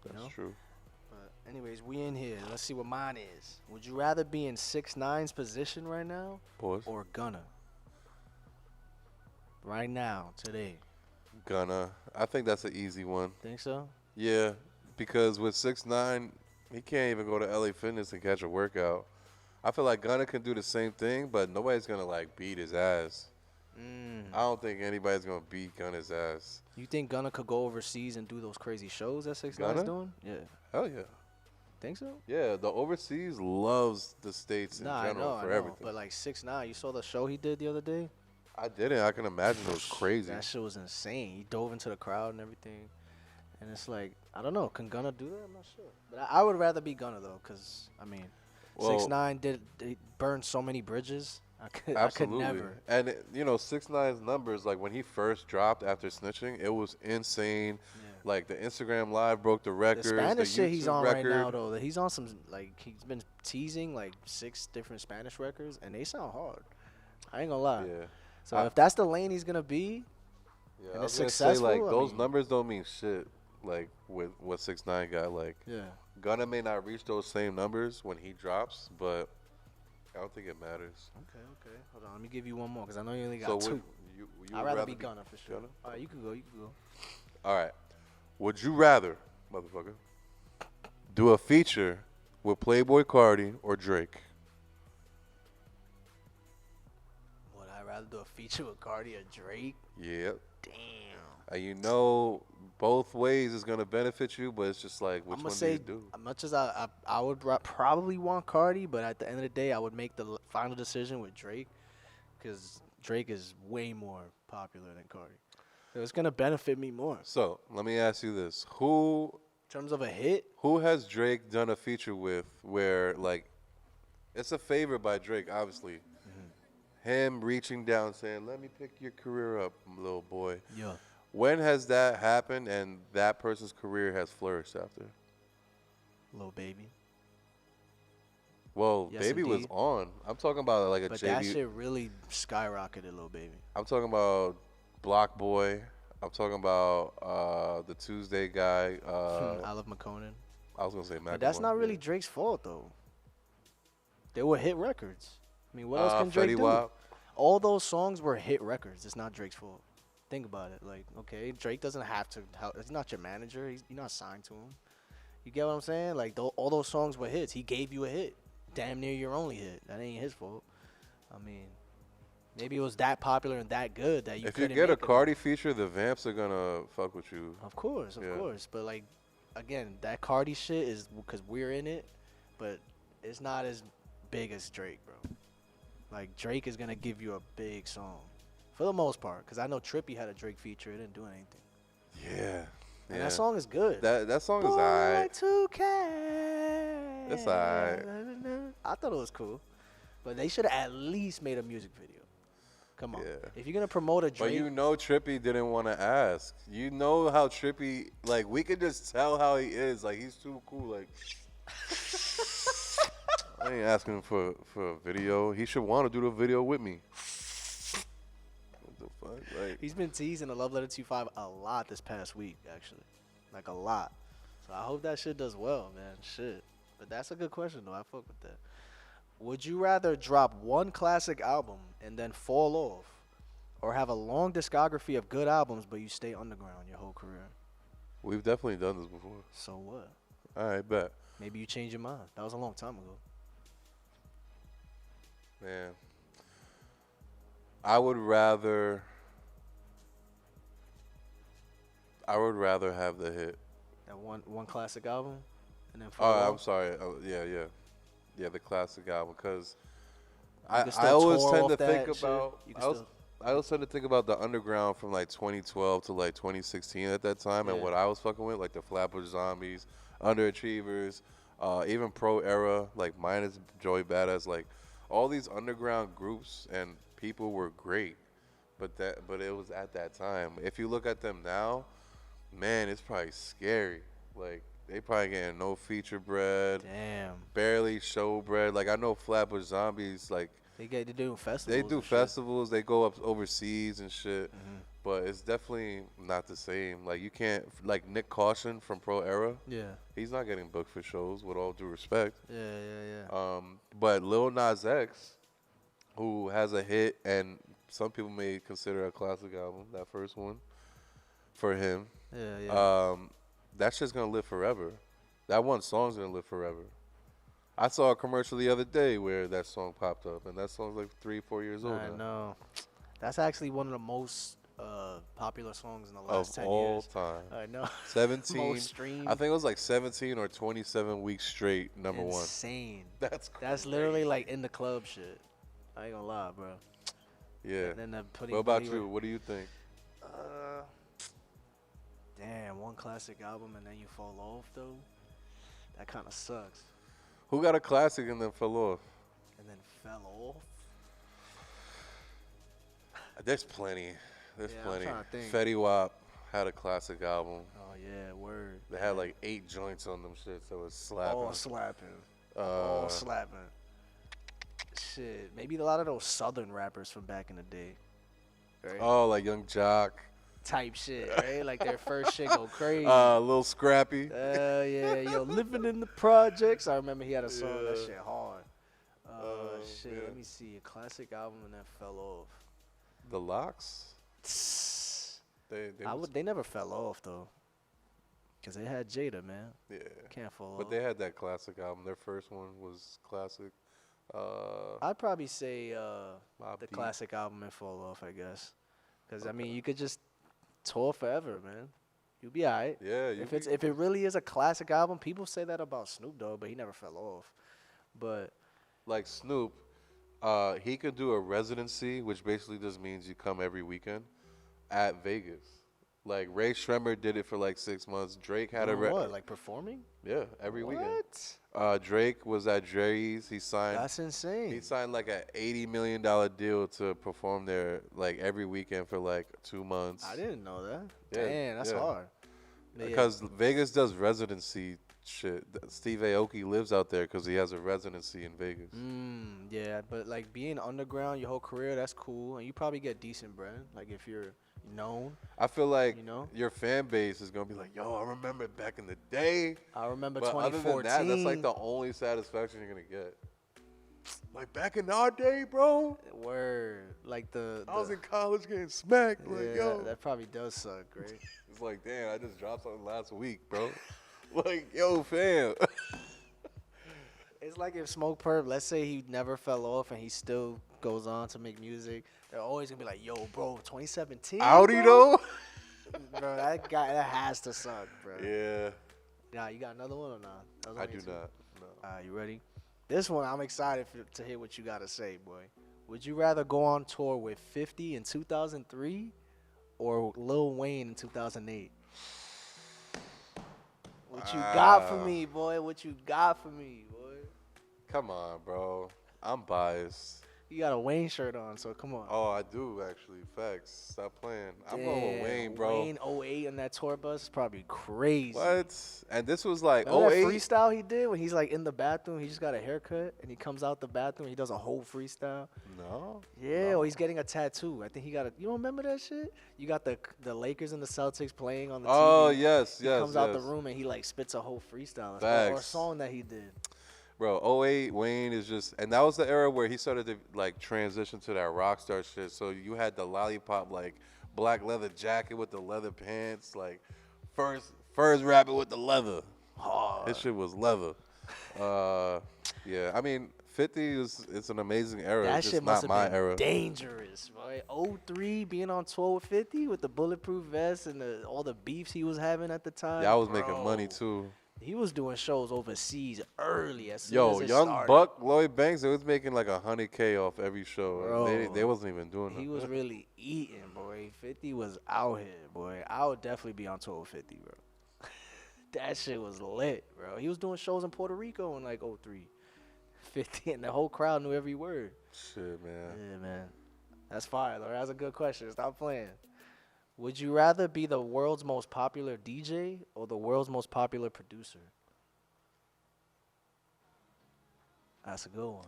Speaker 1: You
Speaker 2: That's
Speaker 1: know?
Speaker 2: true.
Speaker 1: But anyways, we in here. Let's see what mine is. Would you rather be in 6ix9ine's position right now
Speaker 2: Pause.
Speaker 1: or Gunna? Right now, today.
Speaker 2: Gunna. I think that's an easy one.
Speaker 1: Think so?
Speaker 2: Yeah, because with 6ix9ine, he can't even go to LA Fitness and catch a workout. I feel like Gunna can do the same thing, but nobody's gonna like beat his ass. I don't think anybody's gonna beat Gunna's ass.
Speaker 1: You think Gunna could go overseas and do those crazy shows that 6ix9ine's
Speaker 2: Gunna?
Speaker 1: doing? Yeah.
Speaker 2: Hell yeah.
Speaker 1: Think so?
Speaker 2: Yeah, the overseas loves the States in
Speaker 1: Nah,
Speaker 2: general
Speaker 1: I
Speaker 2: for
Speaker 1: know.
Speaker 2: everything.
Speaker 1: But like 6ix9ine, you saw the show he did the other day?
Speaker 2: I didn't. I can imagine it was crazy.
Speaker 1: That shit was insane. He dove into the crowd and everything. And it's like, I don't know. Can Gunna do that? I'm not sure. But I would rather be Gunna, though, because, I mean,
Speaker 2: Well,
Speaker 1: 6ix9ine they burned so many bridges. I could
Speaker 2: Absolutely.
Speaker 1: never.
Speaker 2: And, you know, 6ix9ine's numbers, like when he first dropped after snitching, it was insane.
Speaker 1: Yeah.
Speaker 2: Like the Instagram Live broke the
Speaker 1: The
Speaker 2: records.
Speaker 1: Spanish shit
Speaker 2: YouTube
Speaker 1: he's on
Speaker 2: record.
Speaker 1: right now, though, that he's on some, like, he's been teasing, like, 6 different Spanish records, and they sound hard. I ain't gonna lie.
Speaker 2: Yeah.
Speaker 1: So if that's the lane he's gonna be,
Speaker 2: Yeah,
Speaker 1: and
Speaker 2: I was
Speaker 1: it's
Speaker 2: gonna say,
Speaker 1: successful,
Speaker 2: like,
Speaker 1: I
Speaker 2: those
Speaker 1: mean-
Speaker 2: numbers don't mean shit, like, with what 6ix9ine got. Like,
Speaker 1: yeah.
Speaker 2: Gunna may not reach those same numbers when he drops, but I don't think it matters.
Speaker 1: Okay. Hold on, let me give you one more, because I know you only got
Speaker 2: So
Speaker 1: two.
Speaker 2: you
Speaker 1: I'd
Speaker 2: would
Speaker 1: rather be Gunna for sure.
Speaker 2: Gunna?
Speaker 1: All right, you can go.
Speaker 2: All right. Would you rather, motherfucker, do a feature with Playboy Cardi or Drake?
Speaker 1: Would I rather do a feature with Cardi or Drake?
Speaker 2: Yep.
Speaker 1: Damn.
Speaker 2: You know, both ways is gonna benefit you, but it's just like which
Speaker 1: I'm
Speaker 2: one
Speaker 1: gonna say,
Speaker 2: do you do?
Speaker 1: as much as I would probably want Cardi, but at the end of the day, I would make the final decision with Drake, because Drake is way more popular than Cardi. So it's gonna benefit me more.
Speaker 2: So let me ask you this: Who
Speaker 1: In terms of a hit,
Speaker 2: has Drake done a feature with where like it's a favor by Drake, obviously? Him reaching down saying, "Let me pick your career up, little boy."
Speaker 1: yeah,
Speaker 2: When has that happened and that person's career has flourished after?
Speaker 1: Lil Baby.
Speaker 2: Well,
Speaker 1: Yes,
Speaker 2: Baby was
Speaker 1: indeed.
Speaker 2: on. I'm talking about like a
Speaker 1: But that
Speaker 2: JB.
Speaker 1: shit really skyrocketed, Lil Baby.
Speaker 2: I'm talking about Block Boy. I'm talking about the Tuesday guy.
Speaker 1: I love McConan.
Speaker 2: I was gonna say Mac.
Speaker 1: But that's not really Drake's fault, though. They were hit records. I mean, what else can Drake
Speaker 2: Fetty
Speaker 1: do?
Speaker 2: Wap.
Speaker 1: All those songs were hit records. It's not Drake's fault. Think about it. Like, okay, Drake doesn't have to help. He's not your manager. You're not signed to him. You get what I'm saying? Like, all those songs were hits. He gave you a hit. Damn near your only hit. That ain't his fault. I mean, maybe it was that popular and that good that you
Speaker 2: If you
Speaker 1: couldn't
Speaker 2: get a
Speaker 1: make it.
Speaker 2: Cardi feature, the Vamps are gonna fuck with you.
Speaker 1: Of course.
Speaker 2: Yeah.
Speaker 1: But, like, again, that Cardi shit is because we're in it, but it's not as big as Drake, bro. Like, Drake is going to give you a big song for the most part, because I know Trippie had a Drake feature. It didn't do anything.
Speaker 2: Yeah.
Speaker 1: And that song is good.
Speaker 2: That song is
Speaker 1: Boy,
Speaker 2: alright.
Speaker 1: 2K.
Speaker 2: It's alright.
Speaker 1: I thought it was cool. But they should have at least made a music video. Come on.
Speaker 2: Yeah.
Speaker 1: If you're gonna promote a
Speaker 2: But
Speaker 1: Drake,
Speaker 2: you know Trippy didn't want to ask. You know how Trippy, like, we could just tell how he is. Like, he's too cool. Like, I ain't asking for a video. He should want to do the video with me. What the fuck? Like,
Speaker 1: he's been teasing the Love Letter 2.5 a lot this past week, actually. Like, a lot. So I hope that shit does well, man. Shit. But that's a good question, though. I fuck with that. Would you rather drop one classic album and then fall off, or have a long discography of good albums but you stay underground your whole career?
Speaker 2: we've definitely done this before.
Speaker 1: So what?
Speaker 2: All right, bet.
Speaker 1: Maybe you change your mind. That was a long time ago.
Speaker 2: Man, I would rather have the hit.
Speaker 1: That one classic album and then
Speaker 2: Oh,
Speaker 1: fall
Speaker 2: I'm
Speaker 1: off?
Speaker 2: sorry. Yeah, the classic album. Because
Speaker 1: You can
Speaker 2: I
Speaker 1: still
Speaker 2: always
Speaker 1: tour
Speaker 2: tend
Speaker 1: off
Speaker 2: to
Speaker 1: that
Speaker 2: think
Speaker 1: and shit.
Speaker 2: about.
Speaker 1: You can still.
Speaker 2: I always tend to think about the underground from like 2012 to like 2016 at that time, and
Speaker 1: Yeah.
Speaker 2: what I was fucking with, like the Flatbush Zombies, Underachievers, even Pro Era, like minus Joey Badass, like all these underground groups and people were great, but it was at that time. If you look at them now, man, it's probably scary. Like they probably getting no feature bread,
Speaker 1: Damn.
Speaker 2: barely show bread. Like I know Flatbush Zombies, like
Speaker 1: They do festivals.
Speaker 2: they do
Speaker 1: and shit.
Speaker 2: festivals, they go up overseas and shit,
Speaker 1: Mhm.
Speaker 2: but it's definitely not the same. Like you can't, like Nick Caution from Pro Era,
Speaker 1: Yeah.
Speaker 2: he's not getting booked for shows. With all due respect,
Speaker 1: Yeah.
Speaker 2: but Lil Nas X, who has a hit and some people may consider a classic album, that first one for him.
Speaker 1: Yeah.
Speaker 2: That shit's gonna live forever. That one song's gonna live forever. I saw a commercial the other day where that song popped up, and that song's like 3-4 years old
Speaker 1: I
Speaker 2: now.
Speaker 1: know. That's actually one of the most popular songs in the last
Speaker 2: Of
Speaker 1: 10
Speaker 2: all
Speaker 1: years.
Speaker 2: time.
Speaker 1: I know.
Speaker 2: 17.
Speaker 1: Most streamed.
Speaker 2: I think it was like 17 or 27 weeks straight, number one.
Speaker 1: Insane.
Speaker 2: That's
Speaker 1: That's literally like in the club shit. I ain't gonna lie, bro.
Speaker 2: Yeah.
Speaker 1: And then putting.
Speaker 2: What about you? What do you think?
Speaker 1: Damn, one classic album and then you fall off though. That kind of sucks.
Speaker 2: Who got a classic and then fell off?
Speaker 1: And then fell off.
Speaker 2: There's plenty. There's
Speaker 1: Yeah, I'm
Speaker 2: plenty.
Speaker 1: trying to think.
Speaker 2: Fetty Wap had a classic album.
Speaker 1: Oh yeah, word.
Speaker 2: They had like 8 joints on them shit, so it was slapping.
Speaker 1: All slapping. All slapping. Shit, maybe a lot of those southern rappers from back in the day, right?
Speaker 2: Oh, like Young Jock.
Speaker 1: Type shit, right? Like their first shit go crazy.
Speaker 2: Lil Scrappy.
Speaker 1: Yeah, yo, living in the projects. I remember he had a song that
Speaker 2: Yeah.
Speaker 1: shit hard. Shit,
Speaker 2: yeah.
Speaker 1: let me see. A classic album and then fell off.
Speaker 2: The Locks. They
Speaker 1: They never fell off though, cause they had Jada, man.
Speaker 2: yeah.
Speaker 1: Can't fall off.
Speaker 2: But they had that classic album. Their first one was classic.
Speaker 1: I'd probably say
Speaker 2: Mobb
Speaker 1: the
Speaker 2: Deep.
Speaker 1: classic album and fall off, I guess. Cause I mean, you could just tour forever, man. You'll be alright.
Speaker 2: Yeah.
Speaker 1: If it really is a classic album, people say that about Snoop Dogg, but he never fell off. But
Speaker 2: like Snoop, he could do a residency, which basically just means you come every weekend at Vegas. Like Ray Shremmer did it for like 6 months. Drake had
Speaker 1: doing what? Like performing?
Speaker 2: yeah, every weekend.
Speaker 1: What?
Speaker 2: Drake was at Dre's. He signed
Speaker 1: That's insane.
Speaker 2: He signed like a $80 million deal to perform there like every weekend for like 2 months.
Speaker 1: I didn't know that.
Speaker 2: Yeah,
Speaker 1: Damn, that's
Speaker 2: yeah.
Speaker 1: hard. But yeah.
Speaker 2: Because Vegas does residency shit. Steve Aoki lives out there because he has a residency in Vegas.
Speaker 1: Yeah, but like being underground your whole career, that's cool, and you probably get decent bread. Like if you're known.
Speaker 2: I feel like
Speaker 1: You know?
Speaker 2: your fan base is gonna be like, "Yo, I remember back in the day."
Speaker 1: I remember
Speaker 2: But other
Speaker 1: 2014.
Speaker 2: than that, that's like the only satisfaction you're gonna get. Like back in our day, bro.
Speaker 1: Word. Like
Speaker 2: I was in college getting smacked.
Speaker 1: yeah,
Speaker 2: Like, yo,
Speaker 1: that probably does suck, right?
Speaker 2: it's like, damn, I just dropped something last week, bro. Like, yo, fam.
Speaker 1: It's like if Smoke Perp, let's say he never fell off and he still goes on to make music, they're always gonna be like, yo, bro, 2017.
Speaker 2: Audi
Speaker 1: bro?
Speaker 2: though.
Speaker 1: Bro, that guy, that has to suck, bro.
Speaker 2: Yeah,
Speaker 1: Nah, you got another one or not? Those
Speaker 2: I
Speaker 1: only
Speaker 2: do
Speaker 1: two?
Speaker 2: not. No.
Speaker 1: You ready? This one, I'm excited to hear what you got to say, boy. Would you rather go on tour with 50 in 2003 or Lil Wayne in 2008? What you got for me, boy? What you got for me, boy?
Speaker 2: Come on, bro. I'm biased.
Speaker 1: You got a Wayne shirt on, so come on.
Speaker 2: Oh, I do actually. Facts. Stop playing. I'm going with Wayne, bro.
Speaker 1: Wayne 08 on that tour bus is probably crazy.
Speaker 2: What? And this was like
Speaker 1: Remember that
Speaker 2: 08?
Speaker 1: freestyle he did when he's like in the bathroom? He just got a haircut and he comes out the bathroom. He does a whole freestyle.
Speaker 2: No.
Speaker 1: Yeah,
Speaker 2: No.
Speaker 1: or he's getting a tattoo. I think he got a. You don't remember that shit? You got the Lakers and the Celtics playing on the TV.
Speaker 2: Oh, yes,
Speaker 1: He
Speaker 2: yes.
Speaker 1: comes out the room and he like spits a whole freestyle or a
Speaker 2: Facts.
Speaker 1: song that he did.
Speaker 2: Bro, '08 Wayne is just, and that was the era where he started to like transition to that rock star shit. So you had the lollipop like black leather jacket with the leather pants, like first rapping with the leather.
Speaker 1: Oh,
Speaker 2: His shit was leather. Yeah, I mean 50 it's an amazing era.
Speaker 1: that
Speaker 2: It's
Speaker 1: shit
Speaker 2: just
Speaker 1: must
Speaker 2: not
Speaker 1: have
Speaker 2: my
Speaker 1: been
Speaker 2: era.
Speaker 1: dangerous, right? 03 being on tour with 50 with the bulletproof vest and all the beefs he was having at the time.
Speaker 2: Yeah, I was making money
Speaker 1: Bro,
Speaker 2: too.
Speaker 1: He was doing shows overseas early as soon
Speaker 2: Yo,
Speaker 1: as it
Speaker 2: Young
Speaker 1: started.
Speaker 2: Buck, Lloyd Banks, they was making like $100K off every show.
Speaker 1: Bro,
Speaker 2: They wasn't even doing that.
Speaker 1: He was really eating, boy. 50 was out here, boy. I would definitely be on tour with 50, bro. That shit was lit, bro. He was doing shows in Puerto Rico in like 03. 50, and the whole crowd knew every word.
Speaker 2: Shit, man.
Speaker 1: Yeah, man. That's fire, though. That's a good question. Stop playing. Would you rather be the world's most popular DJ or the world's most popular producer? That's a good one.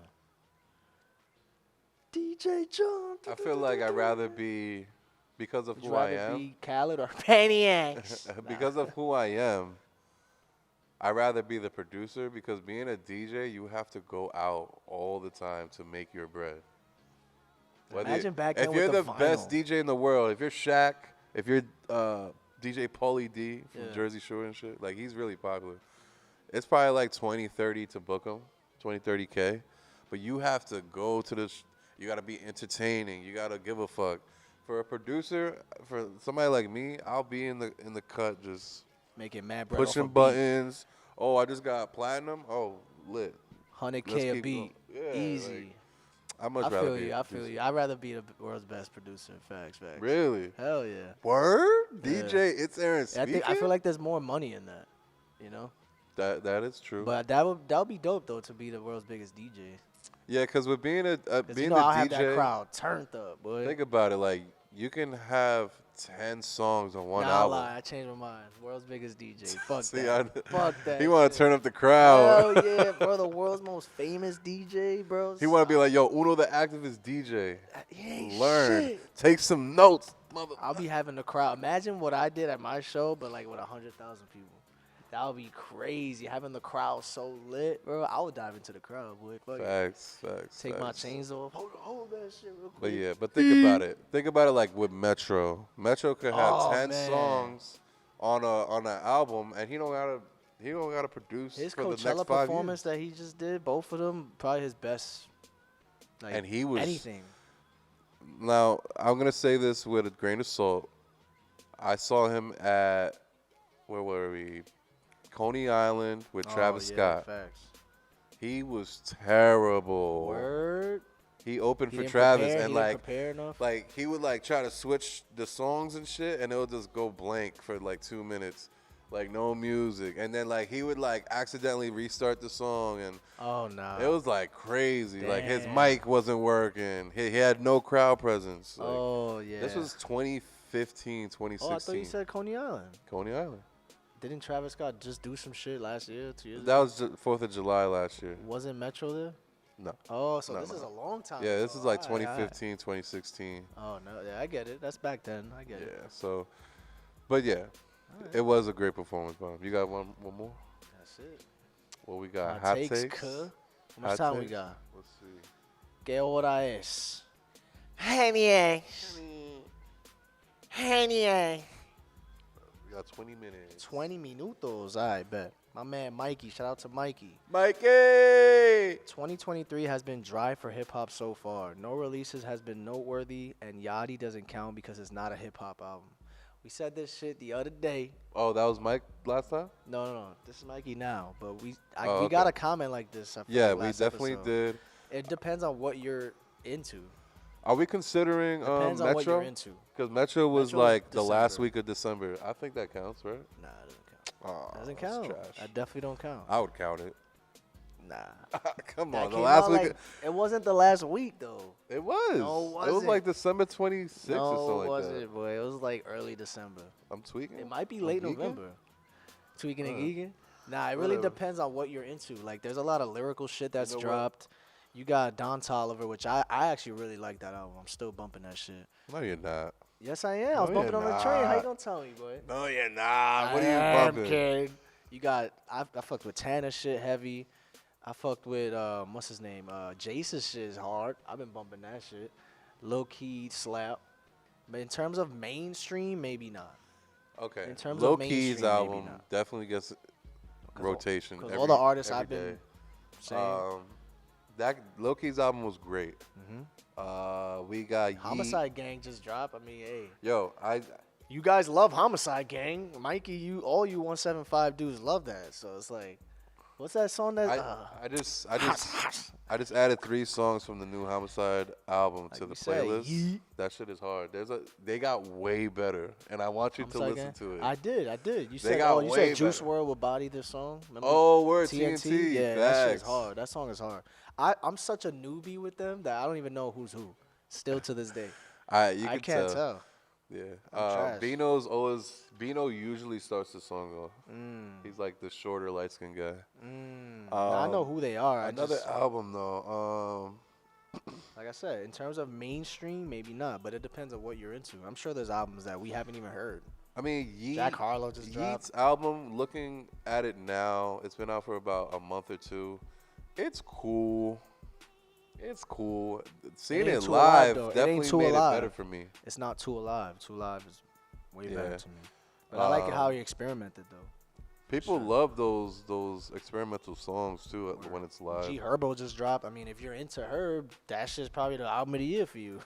Speaker 1: DJ John.
Speaker 2: I feel like I'd rather be, because of
Speaker 1: Would you
Speaker 2: who I
Speaker 1: rather
Speaker 2: am,
Speaker 1: be Khaled or Penny X?
Speaker 2: because of who I am, I'd rather be the producer, because being a DJ, you have to go out all the time to make your bread.
Speaker 1: Imagine back then
Speaker 2: if you're
Speaker 1: with
Speaker 2: the
Speaker 1: the
Speaker 2: best
Speaker 1: vinyl.
Speaker 2: DJ in the world, if you're Shaq, if you're DJ Paulie D from
Speaker 1: Yeah.
Speaker 2: Jersey Shore and shit, like he's really popular. It's probably like 20, 30 to book him, 20, 30K. But you have to go to this, you got to be entertaining. You got to give a fuck. For a producer, for somebody like me, I'll be in the cut just
Speaker 1: Making mad bread
Speaker 2: pushing
Speaker 1: off a beat.
Speaker 2: buttons. Oh, I just got platinum. Oh, lit.
Speaker 1: 100K
Speaker 2: Let's
Speaker 1: a
Speaker 2: keep
Speaker 1: beat.
Speaker 2: going. Yeah,
Speaker 1: Easy.
Speaker 2: like, I'd much
Speaker 1: I
Speaker 2: rather
Speaker 1: feel
Speaker 2: be
Speaker 1: you.
Speaker 2: a
Speaker 1: I feel
Speaker 2: producer.
Speaker 1: you. I'd rather be the world's best producer. Facts.
Speaker 2: Really?
Speaker 1: Hell yeah.
Speaker 2: Word?
Speaker 1: Yeah.
Speaker 2: DJ, it's Aaron speaking?
Speaker 1: I feel like there's more money in that, you know.
Speaker 2: That is true.
Speaker 1: But that would be dope though to be the world's biggest DJ.
Speaker 2: Yeah, because with being a
Speaker 1: 'Cause
Speaker 2: being
Speaker 1: you know I'll
Speaker 2: a
Speaker 1: have that
Speaker 2: DJ,
Speaker 1: crowd turned up, boy.
Speaker 2: think about it. Like you can have 10 songs on one
Speaker 1: Nah,
Speaker 2: album.
Speaker 1: lie. I changed my mind. World's biggest DJ. Fuck
Speaker 2: See,
Speaker 1: that. Fuck that.
Speaker 2: He want to
Speaker 1: shit.
Speaker 2: turn up the crowd.
Speaker 1: Hell yeah, bro. The world's most famous DJ, bro.
Speaker 2: He want to be like, yo, Uno the activist DJ.
Speaker 1: He ain't
Speaker 2: Learn.
Speaker 1: shit.
Speaker 2: Take some notes, mother.
Speaker 1: I'll be having the crowd. Imagine what I did at my show, but like with 100,000 people. That would be crazy. Having the crowd so lit, bro. I would dive into the crowd, boy. Fuck it.
Speaker 2: Facts.
Speaker 1: Take my
Speaker 2: facts.
Speaker 1: chains off. Hold that shit real quick.
Speaker 2: But yeah, but think about it. Think about it like with Metro. Metro could have
Speaker 1: Oh,
Speaker 2: 10
Speaker 1: man.
Speaker 2: songs on an album, and he don't gotta produce
Speaker 1: His
Speaker 2: for the next
Speaker 1: Coachella
Speaker 2: 5
Speaker 1: performance
Speaker 2: years.
Speaker 1: that he just did, both of them, probably his best. Like,
Speaker 2: And he was-
Speaker 1: anything.
Speaker 2: Now, I'm going to say this with a grain of salt. I saw him at, where were we? Coney Island with Travis
Speaker 1: Oh, yeah,
Speaker 2: Scott.
Speaker 1: Facts.
Speaker 2: He was terrible.
Speaker 1: Word.
Speaker 2: He opened
Speaker 1: He
Speaker 2: for
Speaker 1: didn't
Speaker 2: Travis,
Speaker 1: prepare,
Speaker 2: and
Speaker 1: he didn't prepare enough.
Speaker 2: like he would like try to switch the songs and shit, and it would just go blank for like 2 minutes, like no music, and then like he would like accidentally restart the song, and
Speaker 1: Oh no.
Speaker 2: it was like crazy. Like his
Speaker 1: Damn.
Speaker 2: mic wasn't working. He had no crowd presence. Like,
Speaker 1: Oh yeah.
Speaker 2: This was 2015, 2016.
Speaker 1: Oh, I thought you said Coney Island.
Speaker 2: Coney Island.
Speaker 1: Didn't Travis Scott just do some shit last year, 2 years
Speaker 2: That
Speaker 1: ago?
Speaker 2: was 4th of July last year.
Speaker 1: Wasn't Metro there?
Speaker 2: No.
Speaker 1: Oh, so
Speaker 2: No,
Speaker 1: this
Speaker 2: no.
Speaker 1: is a long time.
Speaker 2: Yeah, this
Speaker 1: ago.
Speaker 2: is like
Speaker 1: Alright, alright.
Speaker 2: 2015, 2016.
Speaker 1: Oh no, yeah, I get it. That's back then. I get
Speaker 2: Yeah,
Speaker 1: it.
Speaker 2: so, but yeah,
Speaker 1: Alright.
Speaker 2: it was a great performance, Bob. You got one more?
Speaker 1: That's it.
Speaker 2: What we got?
Speaker 1: Hot
Speaker 2: Hot
Speaker 1: takes,
Speaker 2: takes?
Speaker 1: cuh. How much
Speaker 2: Hot
Speaker 1: time we
Speaker 2: takes?
Speaker 1: got?
Speaker 2: Let's see.
Speaker 1: ¿Qué hora es? Genial. Genial.
Speaker 2: We got 20 minutes.
Speaker 1: 20 minutos. I bet. My man Mikey. Shout out to Mikey.
Speaker 2: Mikey!
Speaker 1: 2023 has been dry for hip hop so far. No releases has been noteworthy, and Yachty doesn't count because it's not a hip hop album. We said this shit the other day.
Speaker 2: Oh, that was Mike last time?
Speaker 1: No. This is Mikey now, but we
Speaker 2: Oh,
Speaker 1: got
Speaker 2: okay.
Speaker 1: a comment like this. I feel
Speaker 2: Yeah,
Speaker 1: like
Speaker 2: we
Speaker 1: last
Speaker 2: definitely
Speaker 1: episode.
Speaker 2: did.
Speaker 1: It depends on what you're into.
Speaker 2: Are we considering
Speaker 1: Depends on what you're
Speaker 2: Metro?
Speaker 1: into.
Speaker 2: Because Metro was
Speaker 1: Metro was
Speaker 2: like the last
Speaker 1: December.
Speaker 2: week of December. I think that counts, right?
Speaker 1: Nah, it doesn't count.
Speaker 2: Oh,
Speaker 1: Doesn't
Speaker 2: that's
Speaker 1: count.
Speaker 2: trash.
Speaker 1: I definitely don't count.
Speaker 2: I would count it.
Speaker 1: Nah.
Speaker 2: Come
Speaker 1: That
Speaker 2: on, the
Speaker 1: came
Speaker 2: last
Speaker 1: out
Speaker 2: week.
Speaker 1: like, it wasn't the last week though.
Speaker 2: It was.
Speaker 1: No, it
Speaker 2: It was
Speaker 1: wasn't.
Speaker 2: like December 26th or
Speaker 1: No,
Speaker 2: something
Speaker 1: it
Speaker 2: like
Speaker 1: wasn't,
Speaker 2: that.
Speaker 1: boy. It was like early December.
Speaker 2: I'm tweaking.
Speaker 1: It might be
Speaker 2: I'm
Speaker 1: late
Speaker 2: geeking?
Speaker 1: November. Tweaking and
Speaker 2: Uh,
Speaker 1: geeking. Nah, it really
Speaker 2: whatever.
Speaker 1: depends on what you're into. Like, there's a lot of lyrical shit that's
Speaker 2: know what?
Speaker 1: dropped. You got Don Toliver, which I actually really like that album. I'm still bumping that shit.
Speaker 2: No, you're not.
Speaker 1: Yes, I am. I was
Speaker 2: No,
Speaker 1: bumping
Speaker 2: you're
Speaker 1: on the train. How you
Speaker 2: not.
Speaker 1: gonna tell me, boy?
Speaker 2: No, you're not. What
Speaker 1: I
Speaker 2: are you
Speaker 1: am,
Speaker 2: bumping?
Speaker 1: kid. You got I fucked with Tanner shit heavy. I fucked with what's his name? Jace's shit is hard. I've been bumping that shit. Low key slap. But in terms of mainstream, maybe not.
Speaker 2: Okay.
Speaker 1: In terms
Speaker 2: Low
Speaker 1: of
Speaker 2: Key's
Speaker 1: mainstream, maybe
Speaker 2: album
Speaker 1: not.
Speaker 2: definitely gets rotation.
Speaker 1: Because
Speaker 2: every,
Speaker 1: all the artists
Speaker 2: every
Speaker 1: I've been
Speaker 2: day.
Speaker 1: saying.
Speaker 2: That Low Key's album was great.
Speaker 1: Mm-hmm.
Speaker 2: We got
Speaker 1: Homicide Gang just dropped. I mean, hey.
Speaker 2: Yo,
Speaker 1: You guys love Homicide Gang. Mikey, all you 175 dudes love that. So it's like, what's that song that
Speaker 2: I just added 3 songs from the new Homicide album
Speaker 1: Like
Speaker 2: to the
Speaker 1: you said,
Speaker 2: playlist.
Speaker 1: yeet.
Speaker 2: That shit is hard. They got way better, and I want you to
Speaker 1: Homicide
Speaker 2: listen
Speaker 1: Gang?
Speaker 2: to it.
Speaker 1: I did. You
Speaker 2: They
Speaker 1: said,
Speaker 2: got
Speaker 1: you
Speaker 2: way
Speaker 1: said Juice
Speaker 2: better.
Speaker 1: WRLD would body this song. Remember?
Speaker 2: Oh, word TNT.
Speaker 1: Yeah, that shit is
Speaker 2: Facts.
Speaker 1: hard. That song is hard. I'm such a newbie with them that I don't even know who's who. Still to this day,
Speaker 2: You
Speaker 1: I
Speaker 2: can
Speaker 1: can't tell.
Speaker 2: Yeah.
Speaker 1: I'm trash.
Speaker 2: Bino usually starts the song off. He's like the shorter, light skinned guy.
Speaker 1: Now, I know who they are.
Speaker 2: Another album though.
Speaker 1: Like I said, in terms of mainstream, maybe not, but it depends on what you're into. I'm sure there's albums that we haven't even heard.
Speaker 2: I mean,
Speaker 1: Jack Harlow just dropped.
Speaker 2: Yeat's album, looking at it now, it's been out for about a month or 2. It's cool. It's cool. Seeing
Speaker 1: ain't
Speaker 2: it
Speaker 1: too alive,
Speaker 2: live
Speaker 1: though. It ain't
Speaker 2: definitely
Speaker 1: too
Speaker 2: made
Speaker 1: alive.
Speaker 2: it better for me.
Speaker 1: It's not Too Alive. Too Alive is way better
Speaker 2: Yeah.
Speaker 1: to me. But I like it how he experimented though.
Speaker 2: People love those experimental songs too when it's live.
Speaker 1: G Herbo just dropped. I mean, if you're into Herb, that's just probably the album of the year for you.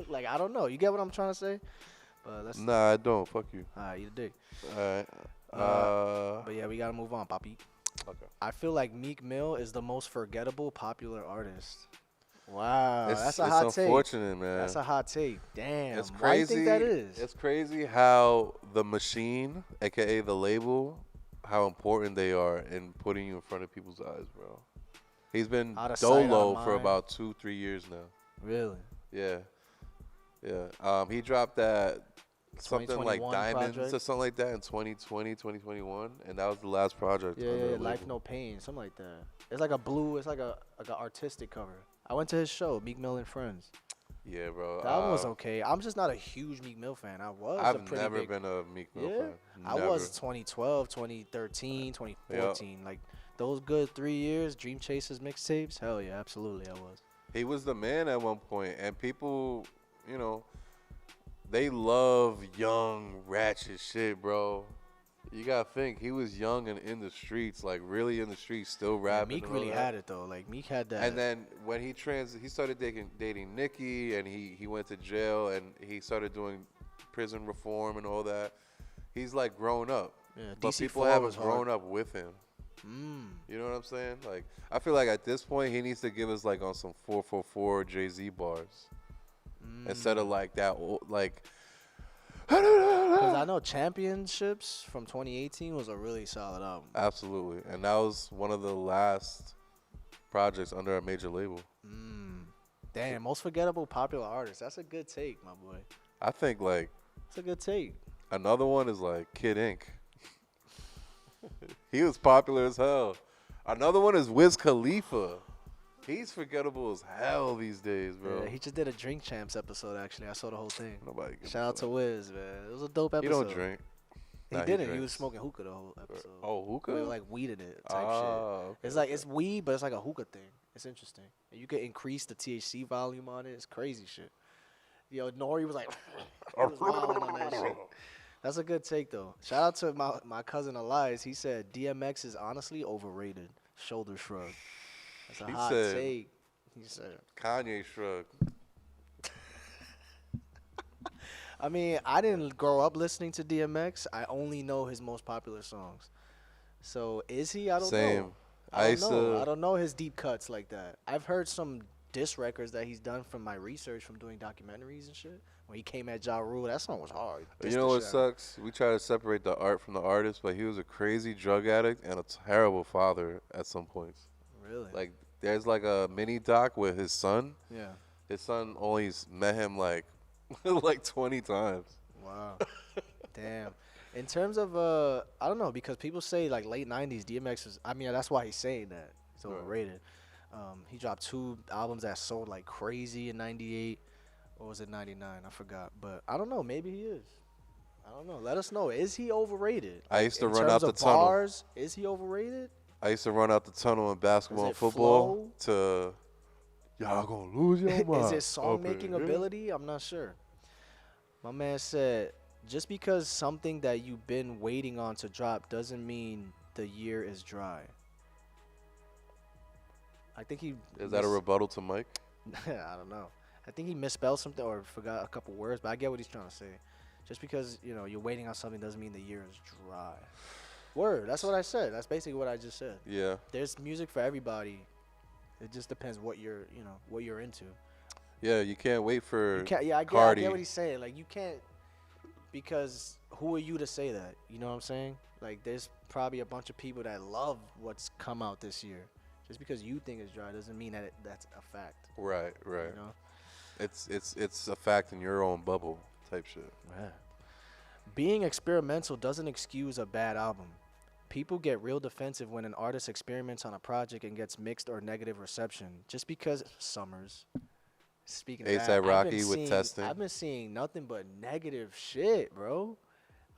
Speaker 1: Like, I don't know. You get what I'm trying to say? But let's.
Speaker 2: Nah, I don't. Fuck you.
Speaker 1: All right, eat a dick.
Speaker 2: All right.
Speaker 1: But yeah, we gotta move on, Papi.
Speaker 2: Okay.
Speaker 1: I feel like Meek Mill is the most forgettable popular artist. Wow,
Speaker 2: It's
Speaker 1: that's a hot take.
Speaker 2: unfortunate, man.
Speaker 1: That's a hot take. Damn.
Speaker 2: It's
Speaker 1: Why
Speaker 2: crazy.
Speaker 1: do you think that is?
Speaker 2: It's crazy how the machine, aka the label, how important they are in putting you in front of people's eyes, bro. He's been
Speaker 1: Out of sight, out of
Speaker 2: dolo for
Speaker 1: mind.
Speaker 2: about 2-3 years now.
Speaker 1: Really?
Speaker 2: Yeah. He dropped that something like
Speaker 1: 2021
Speaker 2: Diamonds
Speaker 1: project?
Speaker 2: or something like that in 2020, 2021, and that was the last project.
Speaker 1: Yeah,
Speaker 2: under the
Speaker 1: yeah, Life
Speaker 2: label.
Speaker 1: No Pain, something like that. It's like a blue. It's like an artistic cover. I went to his show, Meek Mill and Friends.
Speaker 2: Yeah, bro.
Speaker 1: That one was okay. I'm just not a huge Meek Mill fan. I was a
Speaker 2: I've
Speaker 1: pretty
Speaker 2: never
Speaker 1: big.
Speaker 2: been a Meek Mill
Speaker 1: Yeah,
Speaker 2: fan.
Speaker 1: I
Speaker 2: Never.
Speaker 1: was 2012, 2013, 2014. Like those good 3 years, Dream Chasers mixtapes. Hell yeah, absolutely, I was.
Speaker 2: He was the man at one point, and people, they love young, ratchet shit, bro. You gotta think, he was young and in the streets, like really in the streets, still
Speaker 1: Yeah,
Speaker 2: rapping.
Speaker 1: Meek
Speaker 2: and all
Speaker 1: really
Speaker 2: that.
Speaker 1: had it though. Like Meek had that.
Speaker 2: And then when he started dating Nicki, and he went to jail, and he started doing prison reform and all that. He's like grown up,
Speaker 1: Yeah,
Speaker 2: but
Speaker 1: DC4
Speaker 2: people haven't
Speaker 1: was hard.
Speaker 2: grown up with him. You know what I'm saying? Like, I feel like at this point he needs to give us like on some 444 Jay-Z bars instead of like that like.
Speaker 1: Because I know Championships from 2018 was a really solid album.
Speaker 2: Absolutely, and that was one of the last projects under a major label.
Speaker 1: Damn, most forgettable popular artist. That's a good take, my boy.
Speaker 2: I think like
Speaker 1: That's a good take.
Speaker 2: another one is like Kid Ink. He was popular as hell. Another one is Wiz Khalifa. He's forgettable as hell these days, bro.
Speaker 1: Yeah, he just did a Drink Champs episode, actually. I saw the whole thing.
Speaker 2: Nobody gives
Speaker 1: Shout
Speaker 2: a
Speaker 1: out to
Speaker 2: fuck.
Speaker 1: Wiz, man. It was a dope
Speaker 2: He
Speaker 1: episode.
Speaker 2: don't drink.
Speaker 1: He
Speaker 2: Nah, he
Speaker 1: didn't. He was
Speaker 2: drinks.
Speaker 1: smoking hookah the whole episode.
Speaker 2: Oh, hookah?
Speaker 1: With, like weed in it type
Speaker 2: Ah,
Speaker 1: shit.
Speaker 2: okay,
Speaker 1: It's like,
Speaker 2: okay.
Speaker 1: it's weed, but it's like a hookah thing. It's interesting. And you can increase the THC volume on it. It's crazy shit. Yo, Nori was like, he was wilding on that shit. That's a good take, though. Shout out to my cousin Elias. He said DMX is honestly overrated. Shoulder shrug. That's a
Speaker 2: He
Speaker 1: hot
Speaker 2: said-
Speaker 1: take. He said.
Speaker 2: Kanye shrug.
Speaker 1: I mean, I didn't grow up listening to DMX. I only know his most popular songs. So is he? I don't
Speaker 2: Same.
Speaker 1: know.
Speaker 2: I
Speaker 1: I
Speaker 2: used
Speaker 1: don't know.
Speaker 2: to-
Speaker 1: I don't know his deep cuts like that. I've heard some diss records that he's done from my research from doing documentaries and shit. When he came at Ja Rule, that song was hard.
Speaker 2: You
Speaker 1: Dissed
Speaker 2: know
Speaker 1: the
Speaker 2: what
Speaker 1: shit out of him.
Speaker 2: sucks? We try to separate the art from the artist, but he was a crazy drug addict and a terrible father at some points.
Speaker 1: Really?
Speaker 2: Like, there's like a mini doc with his son.
Speaker 1: Yeah.
Speaker 2: His son only met him like like 20 times.
Speaker 1: Wow. Damn. In terms of I don't know, because people say like late '90s DMX is. I mean, that's why he's saying that he's
Speaker 2: Right.
Speaker 1: overrated. He dropped 2 albums that sold like crazy in '98, or was it '99? I forgot. But I don't know. Maybe he is. I don't know. Let us know. Is he overrated?
Speaker 2: I used to
Speaker 1: In
Speaker 2: run out
Speaker 1: terms
Speaker 2: the
Speaker 1: of
Speaker 2: tunnel.
Speaker 1: bars, is he overrated?
Speaker 2: I used to run out the tunnel in basketball
Speaker 1: Is
Speaker 2: and
Speaker 1: it
Speaker 2: football to y'all gonna lose your mind.
Speaker 1: Is it song making
Speaker 2: up in here.
Speaker 1: ability? I'm not sure. My man said, just because something that you've been waiting on to drop doesn't mean the year is dry. I think he.
Speaker 2: Is that a rebuttal to Mike?
Speaker 1: I don't know. I think he misspelled something or forgot a couple words, but I get what he's trying to say. Just because, you know, you're waiting on something doesn't mean the year is dry. Word. That's what I said. That's basically what I just said.
Speaker 2: Yeah.
Speaker 1: There's music for everybody. It just depends what you're, you know, what you're into.
Speaker 2: Yeah, you can't wait for
Speaker 1: You can't, yeah, I
Speaker 2: Cardi.
Speaker 1: get what he's saying. Like, you can't, because who are you to say that? You know what I'm saying? Like, there's probably a bunch of people that love what's come out this year. Just because you think it's dry doesn't mean that that's a fact.
Speaker 2: Right, right.
Speaker 1: You know?
Speaker 2: It's a fact in your own bubble type shit.
Speaker 1: Yeah. Being experimental doesn't excuse a bad album. People get real defensive when an artist experiments on a project and gets mixed or negative reception. Just because Summers. Speaking of that,
Speaker 2: A$AP Rocky with Testing.
Speaker 1: I've been seeing nothing but negative shit, bro.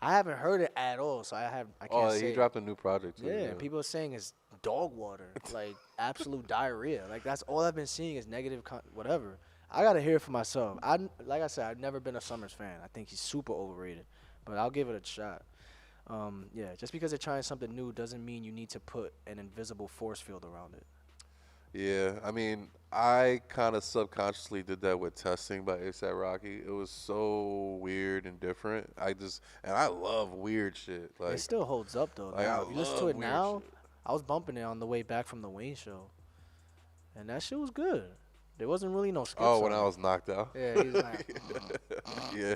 Speaker 1: I haven't heard it at all, so I can't say.
Speaker 2: He dropped a new project too.
Speaker 1: Yeah, and people are saying it's dog water, like absolute diarrhea. Like that's all I've been seeing is negative, whatever. I gotta hear it for myself. Like I said, I've never been a Summers fan. I think he's super overrated, but I'll give it a shot. Yeah, just because they're trying something new doesn't mean you need to put an invisible force field around it.
Speaker 2: Yeah, I mean, I kind of subconsciously did that with Testing by A$AP Rocky. It was so weird and different. I love weird shit. Like,
Speaker 1: It still holds up though.
Speaker 2: like,
Speaker 1: Now,
Speaker 2: I
Speaker 1: if you listen to
Speaker 2: love
Speaker 1: it
Speaker 2: weird
Speaker 1: now,
Speaker 2: shit.
Speaker 1: I was bumping it on the way back from the Wayne show, and that shit was good. There wasn't really no skips.
Speaker 2: oh, when
Speaker 1: on
Speaker 2: I
Speaker 1: it.
Speaker 2: was knocked out.
Speaker 1: Yeah, he was like,
Speaker 2: Yeah.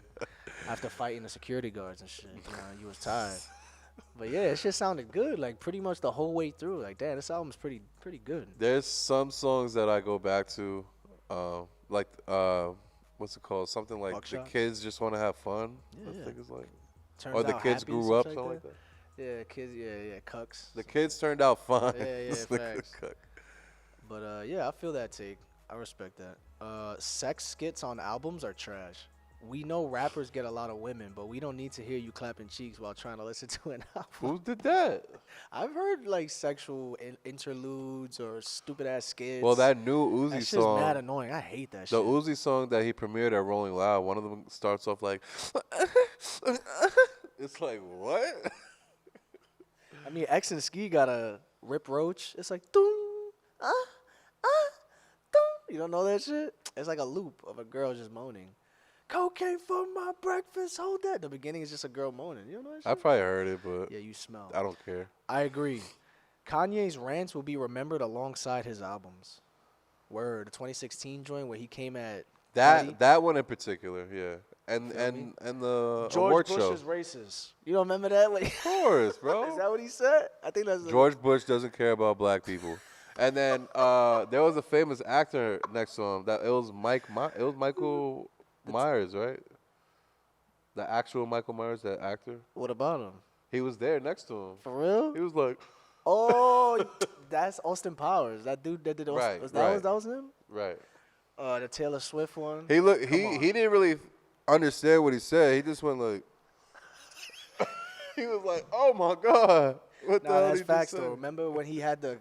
Speaker 1: after fighting the security guards and shit, you know, you was tired. But yeah, it shit sounded good, like pretty much the whole way through. Like, damn, this album's pretty good.
Speaker 2: There's some songs that I go back to, like what's it called? Something like
Speaker 1: Buckshot?
Speaker 2: The Kids Just Want to Have Fun.
Speaker 1: Yeah,
Speaker 2: I think it's like,
Speaker 1: Turns
Speaker 2: or The
Speaker 1: Out
Speaker 2: Kids
Speaker 1: Happy,
Speaker 2: Grew Up,
Speaker 1: something
Speaker 2: something like that.
Speaker 1: Yeah, kids, yeah, cucks.
Speaker 2: The Kids Turned Out Fine.
Speaker 1: Yeah,
Speaker 2: It's like a
Speaker 1: facts.
Speaker 2: cuck.
Speaker 1: But yeah, I feel that take. I respect that. Sex skits on albums are trash. We know rappers get a lot of women, but we don't need to hear you clapping cheeks while trying to listen to an album.
Speaker 2: Who did that?
Speaker 1: I've heard like sexual interludes or stupid ass skits.
Speaker 2: Well, that new Uzi
Speaker 1: that shit's
Speaker 2: song.
Speaker 1: mad annoying. I hate that
Speaker 2: The
Speaker 1: shit.
Speaker 2: Uzi song that he premiered at Rolling Loud, one of them starts off like, it's like, what?
Speaker 1: I mean, X and Ski got a Rip Roach. It's like, doom, doom. You don't know that shit? It's like a loop of a girl just moaning. Cocaine for my breakfast, hold that. The beginning is just a girl moaning. You don't know that shit?
Speaker 2: I probably heard it, but
Speaker 1: Yeah, you smell.
Speaker 2: I don't care.
Speaker 1: I agree. Kanye's rants will be remembered alongside his albums. Word, the 2016 joint where he came at Buddy.
Speaker 2: That one in particular, yeah. And
Speaker 1: Feel me?
Speaker 2: and the
Speaker 1: George
Speaker 2: award
Speaker 1: Bush
Speaker 2: show.
Speaker 1: is racist. You don't remember that?
Speaker 2: Of course, bro.
Speaker 1: Is that what he said? I think that's
Speaker 2: George Bush doesn't care about black people. And then there was a famous actor next to him. It was Michael Myers, right? The actual Michael Myers, that actor.
Speaker 1: What about him?
Speaker 2: He was there next to him.
Speaker 1: For real?
Speaker 2: He was like,
Speaker 1: Oh, that's Austin Powers. That dude that did Austin.
Speaker 2: Right,
Speaker 1: That
Speaker 2: right.
Speaker 1: was him?
Speaker 2: right.
Speaker 1: The Taylor Swift one.
Speaker 2: He
Speaker 1: on.
Speaker 2: didn't really understand what he said. He just went like, he was like, oh my God. What the
Speaker 1: Nah,
Speaker 2: hell
Speaker 1: that's
Speaker 2: did
Speaker 1: facts
Speaker 2: you say?
Speaker 1: though. Remember when he had the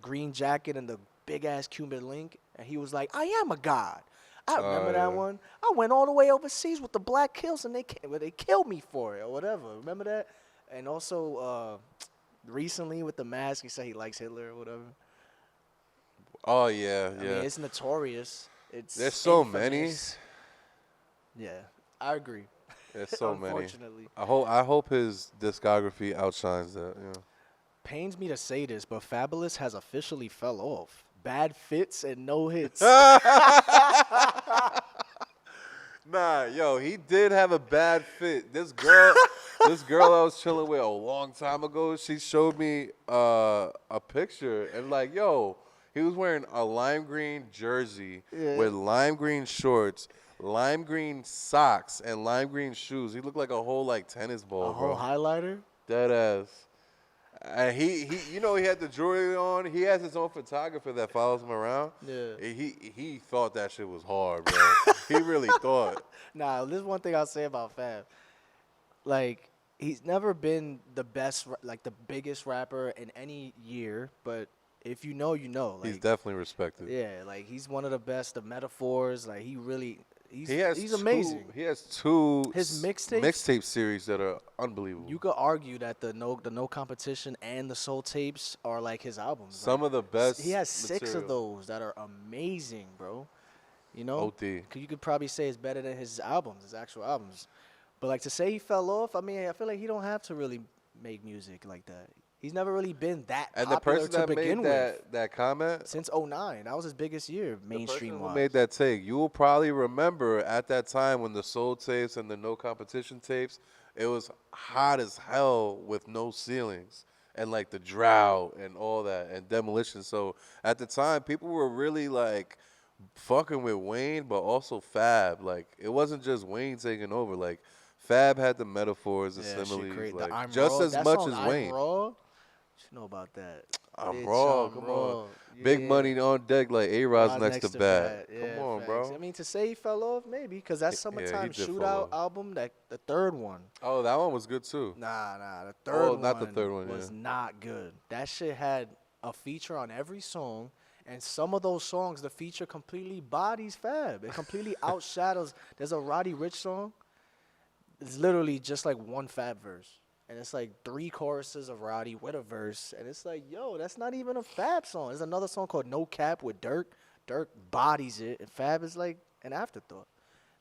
Speaker 1: green jacket and the big ass Cuban link, and he was like, "I am a god." I remember that
Speaker 2: yeah.
Speaker 1: one. I went all the way overseas with the Black Kills, and they killed me for it or whatever. Remember that? And also recently with the mask, he said he likes Hitler or whatever.
Speaker 2: Oh, yeah,
Speaker 1: I
Speaker 2: yeah.
Speaker 1: mean, it's notorious. It's
Speaker 2: There's so
Speaker 1: infamous. Yeah, I agree.
Speaker 2: There's so many.
Speaker 1: Unfortunately.
Speaker 2: I hope his discography outshines that, yeah.
Speaker 1: Pains me to say this, but Fabulous has officially fell off. Bad fits and no hits.
Speaker 2: Nah, yo, he did have a bad fit. This girl I was chilling with a long time ago, she showed me a picture and like, yo, he was wearing a lime green jersey with lime green shorts, lime green socks, and lime green shoes. He looked like a whole like tennis ball,
Speaker 1: A whole
Speaker 2: bro.
Speaker 1: highlighter.
Speaker 2: Dead ass. And he had the jewelry on. He has his own photographer that follows him around.
Speaker 1: Yeah.
Speaker 2: He thought that shit was hard, bro. He really thought.
Speaker 1: Nah, this is one thing I'll say about Fab. Like, he's never been the best, like the biggest rapper in any year, but if you know, you know. Like,
Speaker 2: He's definitely respected.
Speaker 1: yeah, like he's one of the best. The metaphors, like he's
Speaker 2: He's
Speaker 1: amazing.
Speaker 2: He has two
Speaker 1: His mixtapes?
Speaker 2: mixtape series that are unbelievable.
Speaker 1: You could argue that the no competition and the soul tapes are like his albums.
Speaker 2: Some
Speaker 1: Like,
Speaker 2: of the best.
Speaker 1: he has 6 of
Speaker 2: material.
Speaker 1: those that are amazing, bro. You know,
Speaker 2: OD.
Speaker 1: you could probably say it's better than his albums, his actual albums. But like to say he fell off, I mean, I feel like he don't have to really make music like that. He's never really been that
Speaker 2: And the
Speaker 1: popular
Speaker 2: person
Speaker 1: to
Speaker 2: that
Speaker 1: begin
Speaker 2: made
Speaker 1: with.
Speaker 2: that comment,
Speaker 1: Since '09, that was his biggest year, mainstream
Speaker 2: the person
Speaker 1: wise.
Speaker 2: who made that take, you will probably remember at that time when the soul tapes and the no competition tapes, it was hot as hell with no ceilings and like the drought and all that and demolition. So at the time, people were really like fucking with Wayne, but also Fab. Like it wasn't just Wayne taking over. Like Fab had the metaphors, the
Speaker 1: Yeah, shit
Speaker 2: similes,
Speaker 1: crazy. The
Speaker 2: like
Speaker 1: I'm
Speaker 2: just
Speaker 1: Raw,
Speaker 2: as
Speaker 1: that
Speaker 2: much
Speaker 1: song,
Speaker 2: as
Speaker 1: I'm
Speaker 2: Wayne.
Speaker 1: Raw, what you know about that?
Speaker 2: I'm
Speaker 1: Bitch,
Speaker 2: raw,
Speaker 1: I'm
Speaker 2: come
Speaker 1: raw.
Speaker 2: on. Big
Speaker 1: Yeah.
Speaker 2: money on deck like A-Rod's
Speaker 1: Rod's
Speaker 2: next to bat.
Speaker 1: Yeah,
Speaker 2: Come on,
Speaker 1: facts.
Speaker 2: bro.
Speaker 1: I mean, to say he fell off, maybe, because that
Speaker 2: Yeah, he
Speaker 1: Summertime
Speaker 2: did fall
Speaker 1: Shootout
Speaker 2: off.
Speaker 1: album, that the third one.
Speaker 2: Oh, that one was good too.
Speaker 1: Nah, the third one.
Speaker 2: not the third one,
Speaker 1: was
Speaker 2: yeah.
Speaker 1: not good. That shit had a feature on every song, and some of those songs, the feature completely bodies Fab. It completely outshadows. There's a Roddy Ricch song. It's literally just like one Fab verse. And it's like 3 choruses of Roddy with a verse. And it's like, yo, that's not even a Fab song. There's another song called No Cap with Dirk. Dirk bodies it. And Fab is like an afterthought.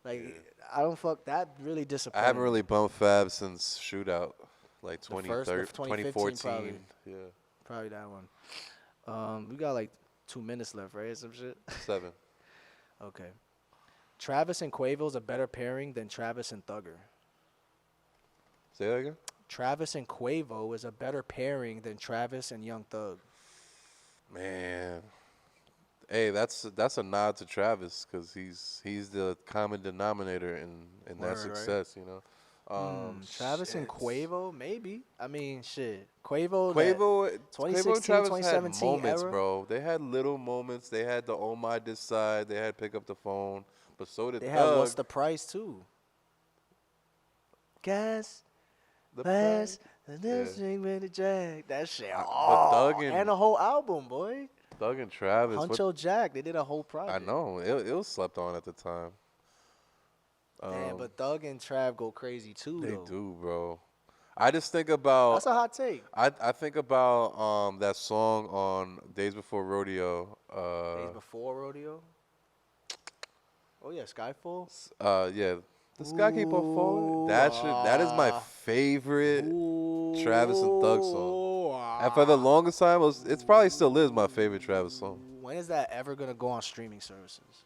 Speaker 1: Like, I don't fuck. That really disappointed
Speaker 2: I haven't
Speaker 1: me.
Speaker 2: really bumped Fab since Shootout, like
Speaker 1: The first- the
Speaker 2: 2013,
Speaker 1: 2015
Speaker 2: 2014.
Speaker 1: probably.
Speaker 2: Yeah,
Speaker 1: Probably that one. We got like 2 minutes left, right? Some shit.
Speaker 2: 7.
Speaker 1: Okay. Travis and Quavo's a better pairing than Travis and Thugger.
Speaker 2: Say that again.
Speaker 1: Travis and Quavo is a better pairing than Travis and Young Thug.
Speaker 2: Man, hey, that's a nod to Travis because he's the common denominator in
Speaker 1: Word,
Speaker 2: that
Speaker 1: right?
Speaker 2: success, you know.
Speaker 1: Travis and
Speaker 2: shit.
Speaker 1: Quavo, maybe. I mean, shit. Quavo,
Speaker 2: Quavo and
Speaker 1: 2016,
Speaker 2: Travis had
Speaker 1: 2017
Speaker 2: moments,
Speaker 1: era.
Speaker 2: bro. They had little moments. They had the "Oh My" this side. They had "Pick Up the Phone," but so did
Speaker 1: they
Speaker 2: Thug.
Speaker 1: had What's the Price, too. Gas,
Speaker 2: The
Speaker 1: Pass,
Speaker 2: price.
Speaker 1: the next drink with the Jack. That shit.
Speaker 2: But
Speaker 1: Oh,
Speaker 2: Thug
Speaker 1: and a whole album, boy.
Speaker 2: Thug and Travis.
Speaker 1: Huncho Jack, they did a whole project.
Speaker 2: I know it was slept on at the time.
Speaker 1: Damn, but Thug and Trav go crazy, too,
Speaker 2: They
Speaker 1: though.
Speaker 2: do, bro. I just think about
Speaker 1: That's a hot take.
Speaker 2: I think about that song on Days Before Rodeo.
Speaker 1: Days Before Rodeo. Oh, yeah, Skyfall.
Speaker 2: Yeah. The sky keep on falling. That is my favorite Travis and Thug song. And for the longest time, it's probably still is my favorite Travis song.
Speaker 1: When is that ever going to go on streaming services?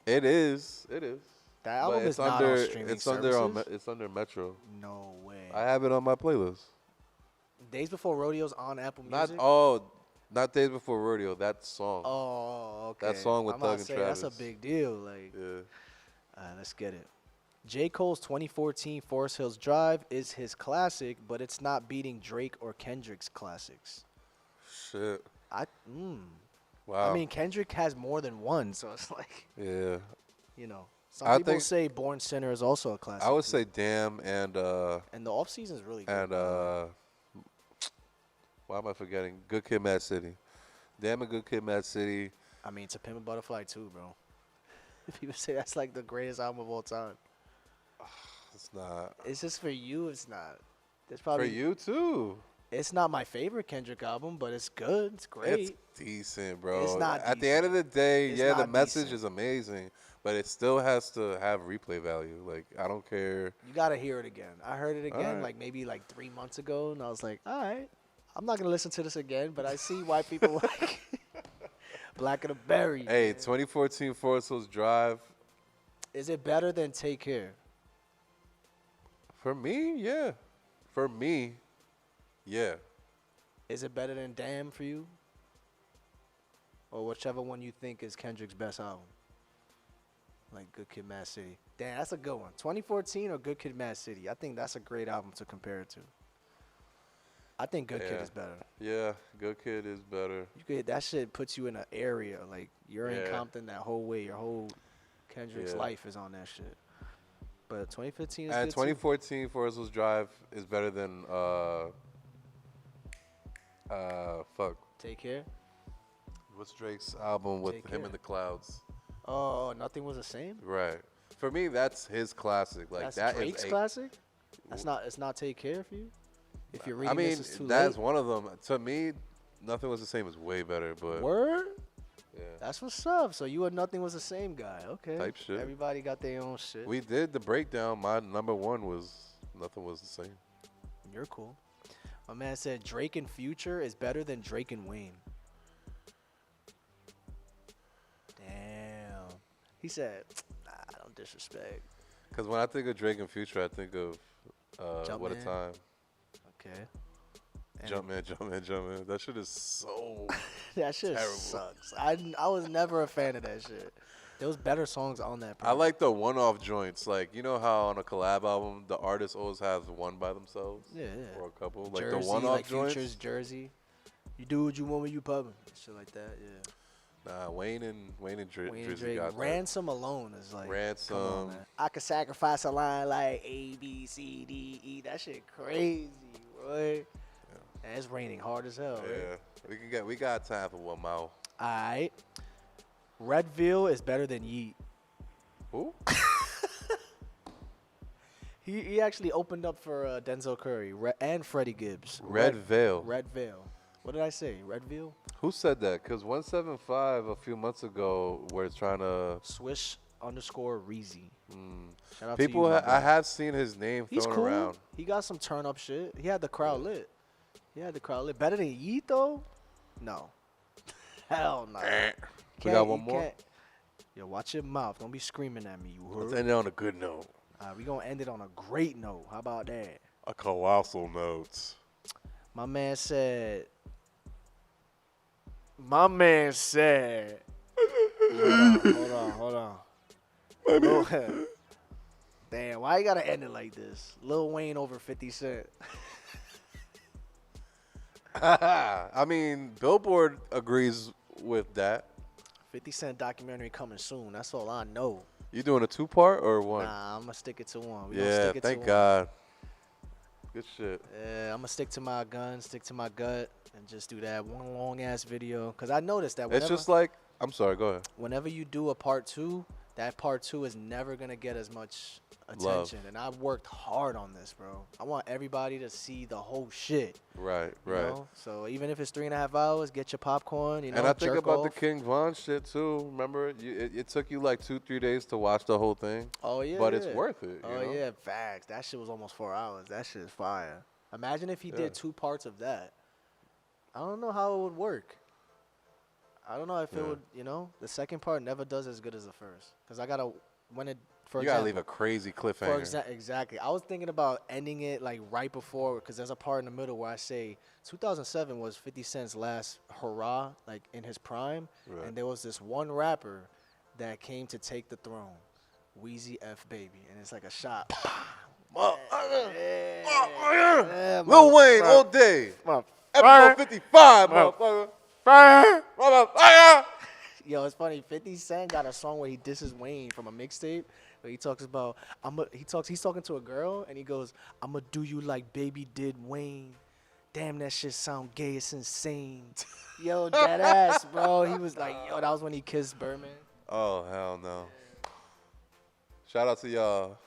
Speaker 2: It is. It is.
Speaker 1: That album
Speaker 2: But
Speaker 1: is not on streaming services.
Speaker 2: It's under Metro.
Speaker 1: No way.
Speaker 2: I have it on my playlist.
Speaker 1: Days Before Rodeo's on Apple
Speaker 2: Not
Speaker 1: Music?
Speaker 2: not Days Before Rodeo. That song.
Speaker 1: Oh, okay.
Speaker 2: That song with
Speaker 1: I'm about
Speaker 2: Thug
Speaker 1: to
Speaker 2: and
Speaker 1: say,
Speaker 2: Travis.
Speaker 1: That's a big deal. Like,
Speaker 2: Yeah.
Speaker 1: let's get it. J. Cole's 2014 Forest Hills Drive is his classic, but it's not beating Drake or Kendrick's classics.
Speaker 2: Shit. Wow.
Speaker 1: I mean, Kendrick has more than one, so it's like,
Speaker 2: Yeah.
Speaker 1: you know. Some
Speaker 2: I
Speaker 1: people
Speaker 2: think-
Speaker 1: say Born Sinner is also a classic.
Speaker 2: I would
Speaker 1: too.
Speaker 2: say Damn and
Speaker 1: And the off season is really good.
Speaker 2: why am I forgetting? Good Kid, Mad City. Damn and Good Kid, Mad City.
Speaker 1: I mean, To Pimp a Butterfly too, bro. People say that's like the greatest album of all time.
Speaker 2: It's not
Speaker 1: It's just for you. It's not. There's
Speaker 2: for
Speaker 1: probably
Speaker 2: you too.
Speaker 1: It's not my favorite Kendrick album, but it's good. It's great.
Speaker 2: It's decent, bro.
Speaker 1: It's not
Speaker 2: At the end of the day,
Speaker 1: It's
Speaker 2: yeah, the
Speaker 1: not
Speaker 2: message
Speaker 1: decent.
Speaker 2: is amazing, but it still has to have replay value. Like I don't care.
Speaker 1: You gotta hear it again. I heard it again
Speaker 2: Alright.
Speaker 1: like maybe like 3 months ago, and I was like, all right, I'm not gonna listen to this again, but I see why people like Black of the Berry.
Speaker 2: Hey,
Speaker 1: man.
Speaker 2: 2014 Forest Hills Drive.
Speaker 1: Is it better than Take Care?
Speaker 2: For me, yeah. For me, yeah.
Speaker 1: Is it better than Damn for you? Or whichever one you think is Kendrick's best album? Like Good Kid, Mad City. Damn, that's a good one. 2014 or Good Kid, Mad City? I think that's a great album to compare it to. I think Good Kid is better.
Speaker 2: Yeah, Good Kid is better.
Speaker 1: That shit puts you in an area. Like, you're in Compton that whole way. Your whole Kendrick's life is on that shit. But 2015 is
Speaker 2: and
Speaker 1: good
Speaker 2: 2014 Forest Hills Drive is better than fuck.
Speaker 1: Take Care.
Speaker 2: What's Drake's album with him in the clouds?
Speaker 1: Oh, Nothing Was the Same.
Speaker 2: Right. For me, that's his classic. Like
Speaker 1: that's Drake's classic. It's not Take Care for you. If you're reading this, it's too
Speaker 2: that's
Speaker 1: late.
Speaker 2: one of them. To me, Nothing Was the Same is way better. But
Speaker 1: Word.
Speaker 2: Yeah.
Speaker 1: That's what's up. So you and Nothing Was the Same guy. Okay.
Speaker 2: Type shit.
Speaker 1: Everybody got their own shit.
Speaker 2: We did the breakdown. My number one was Nothing Was the Same.
Speaker 1: You're cool. My man said Drake and Future is better than Drake and Wayne. Damn. He said, nah, don't disrespect.
Speaker 2: Because when I think of Drake and Future, I think of What a Time.
Speaker 1: Okay.
Speaker 2: Jumpman. That shit is so
Speaker 1: that shit
Speaker 2: terrible.
Speaker 1: Sucks. I was never a fan of that shit. There was better songs on that.
Speaker 2: I like the one-off joints. Like, you know how on a collab album, the artist always has one by themselves?
Speaker 1: Yeah.
Speaker 2: Or a couple.
Speaker 1: Jersey,
Speaker 2: like the one-off
Speaker 1: like
Speaker 2: joints.
Speaker 1: Future's Jersey. You do what you want when you pubbing. Shit like that, yeah.
Speaker 2: Nah, Wayne and Drizzy
Speaker 1: Drake.
Speaker 2: got that.
Speaker 1: Ransom alone is like.
Speaker 2: Ransom.
Speaker 1: Come on, man. I could sacrifice a line like A, B, C, D, E. That shit crazy, boy. Yeah. And it's raining hard as hell.
Speaker 2: Yeah. Right? We got time for one more.
Speaker 1: Alright. Redville is better than Yeet.
Speaker 2: Who?
Speaker 1: He actually opened up for Denzel Curry and Freddie Gibbs.
Speaker 2: Redville.
Speaker 1: Redville. What did I say? Redville?
Speaker 2: Who said that? Because 175 a few months ago was trying to
Speaker 1: Swish_Reezy. Shout out
Speaker 2: people.
Speaker 1: to you,
Speaker 2: I have seen his name
Speaker 1: He's
Speaker 2: thrown
Speaker 1: cool.
Speaker 2: around.
Speaker 1: He got some turn up shit. He had the crowd lit. Better than Yeet though? No. Hell no.
Speaker 2: We got one more.
Speaker 1: Yo, watch your mouth. Don't be screaming at me. You heard?
Speaker 2: Let's end it on a good note.
Speaker 1: We gonna end it on a great note. How about that?
Speaker 2: A colossal note.
Speaker 1: My man said. Hold on. Damn, why you gotta end it like this? Lil Wayne over 50 Cent.
Speaker 2: I mean, Billboard agrees with that.
Speaker 1: 50 Cent documentary coming soon. That's all I know.
Speaker 2: You doing a 2-part or one?
Speaker 1: Nah, I'm gonna stick it to one.
Speaker 2: Yeah, thank God. Good shit.
Speaker 1: Yeah, I'm gonna stick to my guns, stick to my gut, and just do that one long ass video. Cause I noticed that
Speaker 2: it's just like, I'm sorry, go ahead.
Speaker 1: Whenever you do a part 2, that part 2 is never gonna get as much attention.
Speaker 2: Love.
Speaker 1: And I've worked hard on this, bro. I want everybody to see the whole shit.
Speaker 2: Right.
Speaker 1: You know? So even if it's 3.5 hours, get your popcorn. You know,
Speaker 2: and I think
Speaker 1: jerk
Speaker 2: about
Speaker 1: off.
Speaker 2: the King Von shit too. Remember, it took you like 2-3 days to watch the whole thing.
Speaker 1: Oh yeah.
Speaker 2: But it's worth it.
Speaker 1: Oh
Speaker 2: you know?
Speaker 1: yeah, facts. That shit was almost 4 hours. That shit is fire. Imagine if he did 2 parts of that. I don't know how it would work. I don't know if it would, you know, the second part never does as good as the first. Because I got to,
Speaker 2: you got to leave a crazy cliffhanger.
Speaker 1: Exactly. I was thinking about ending it like right before, because there's a part in the middle where I say 2007 was 50 Cent's last hurrah, like in his prime.
Speaker 2: Right.
Speaker 1: And there was this one rapper that came to take the throne, Wheezy F Baby. And it's like a shot.
Speaker 2: Lil Wayne all day. Episode 55, motherfucker. Fire.
Speaker 1: Yo, it's funny. 50 Cent got a song where he disses Wayne from a mixtape. Where he talks about, he's talking to a girl, and he goes, I'ma do you like Baby did Wayne. Damn, that shit sound gay. It's insane. Yo, dead ass, bro. He was like, yo, that was when he kissed Birdman.
Speaker 2: Oh, hell no. Shout out to y'all.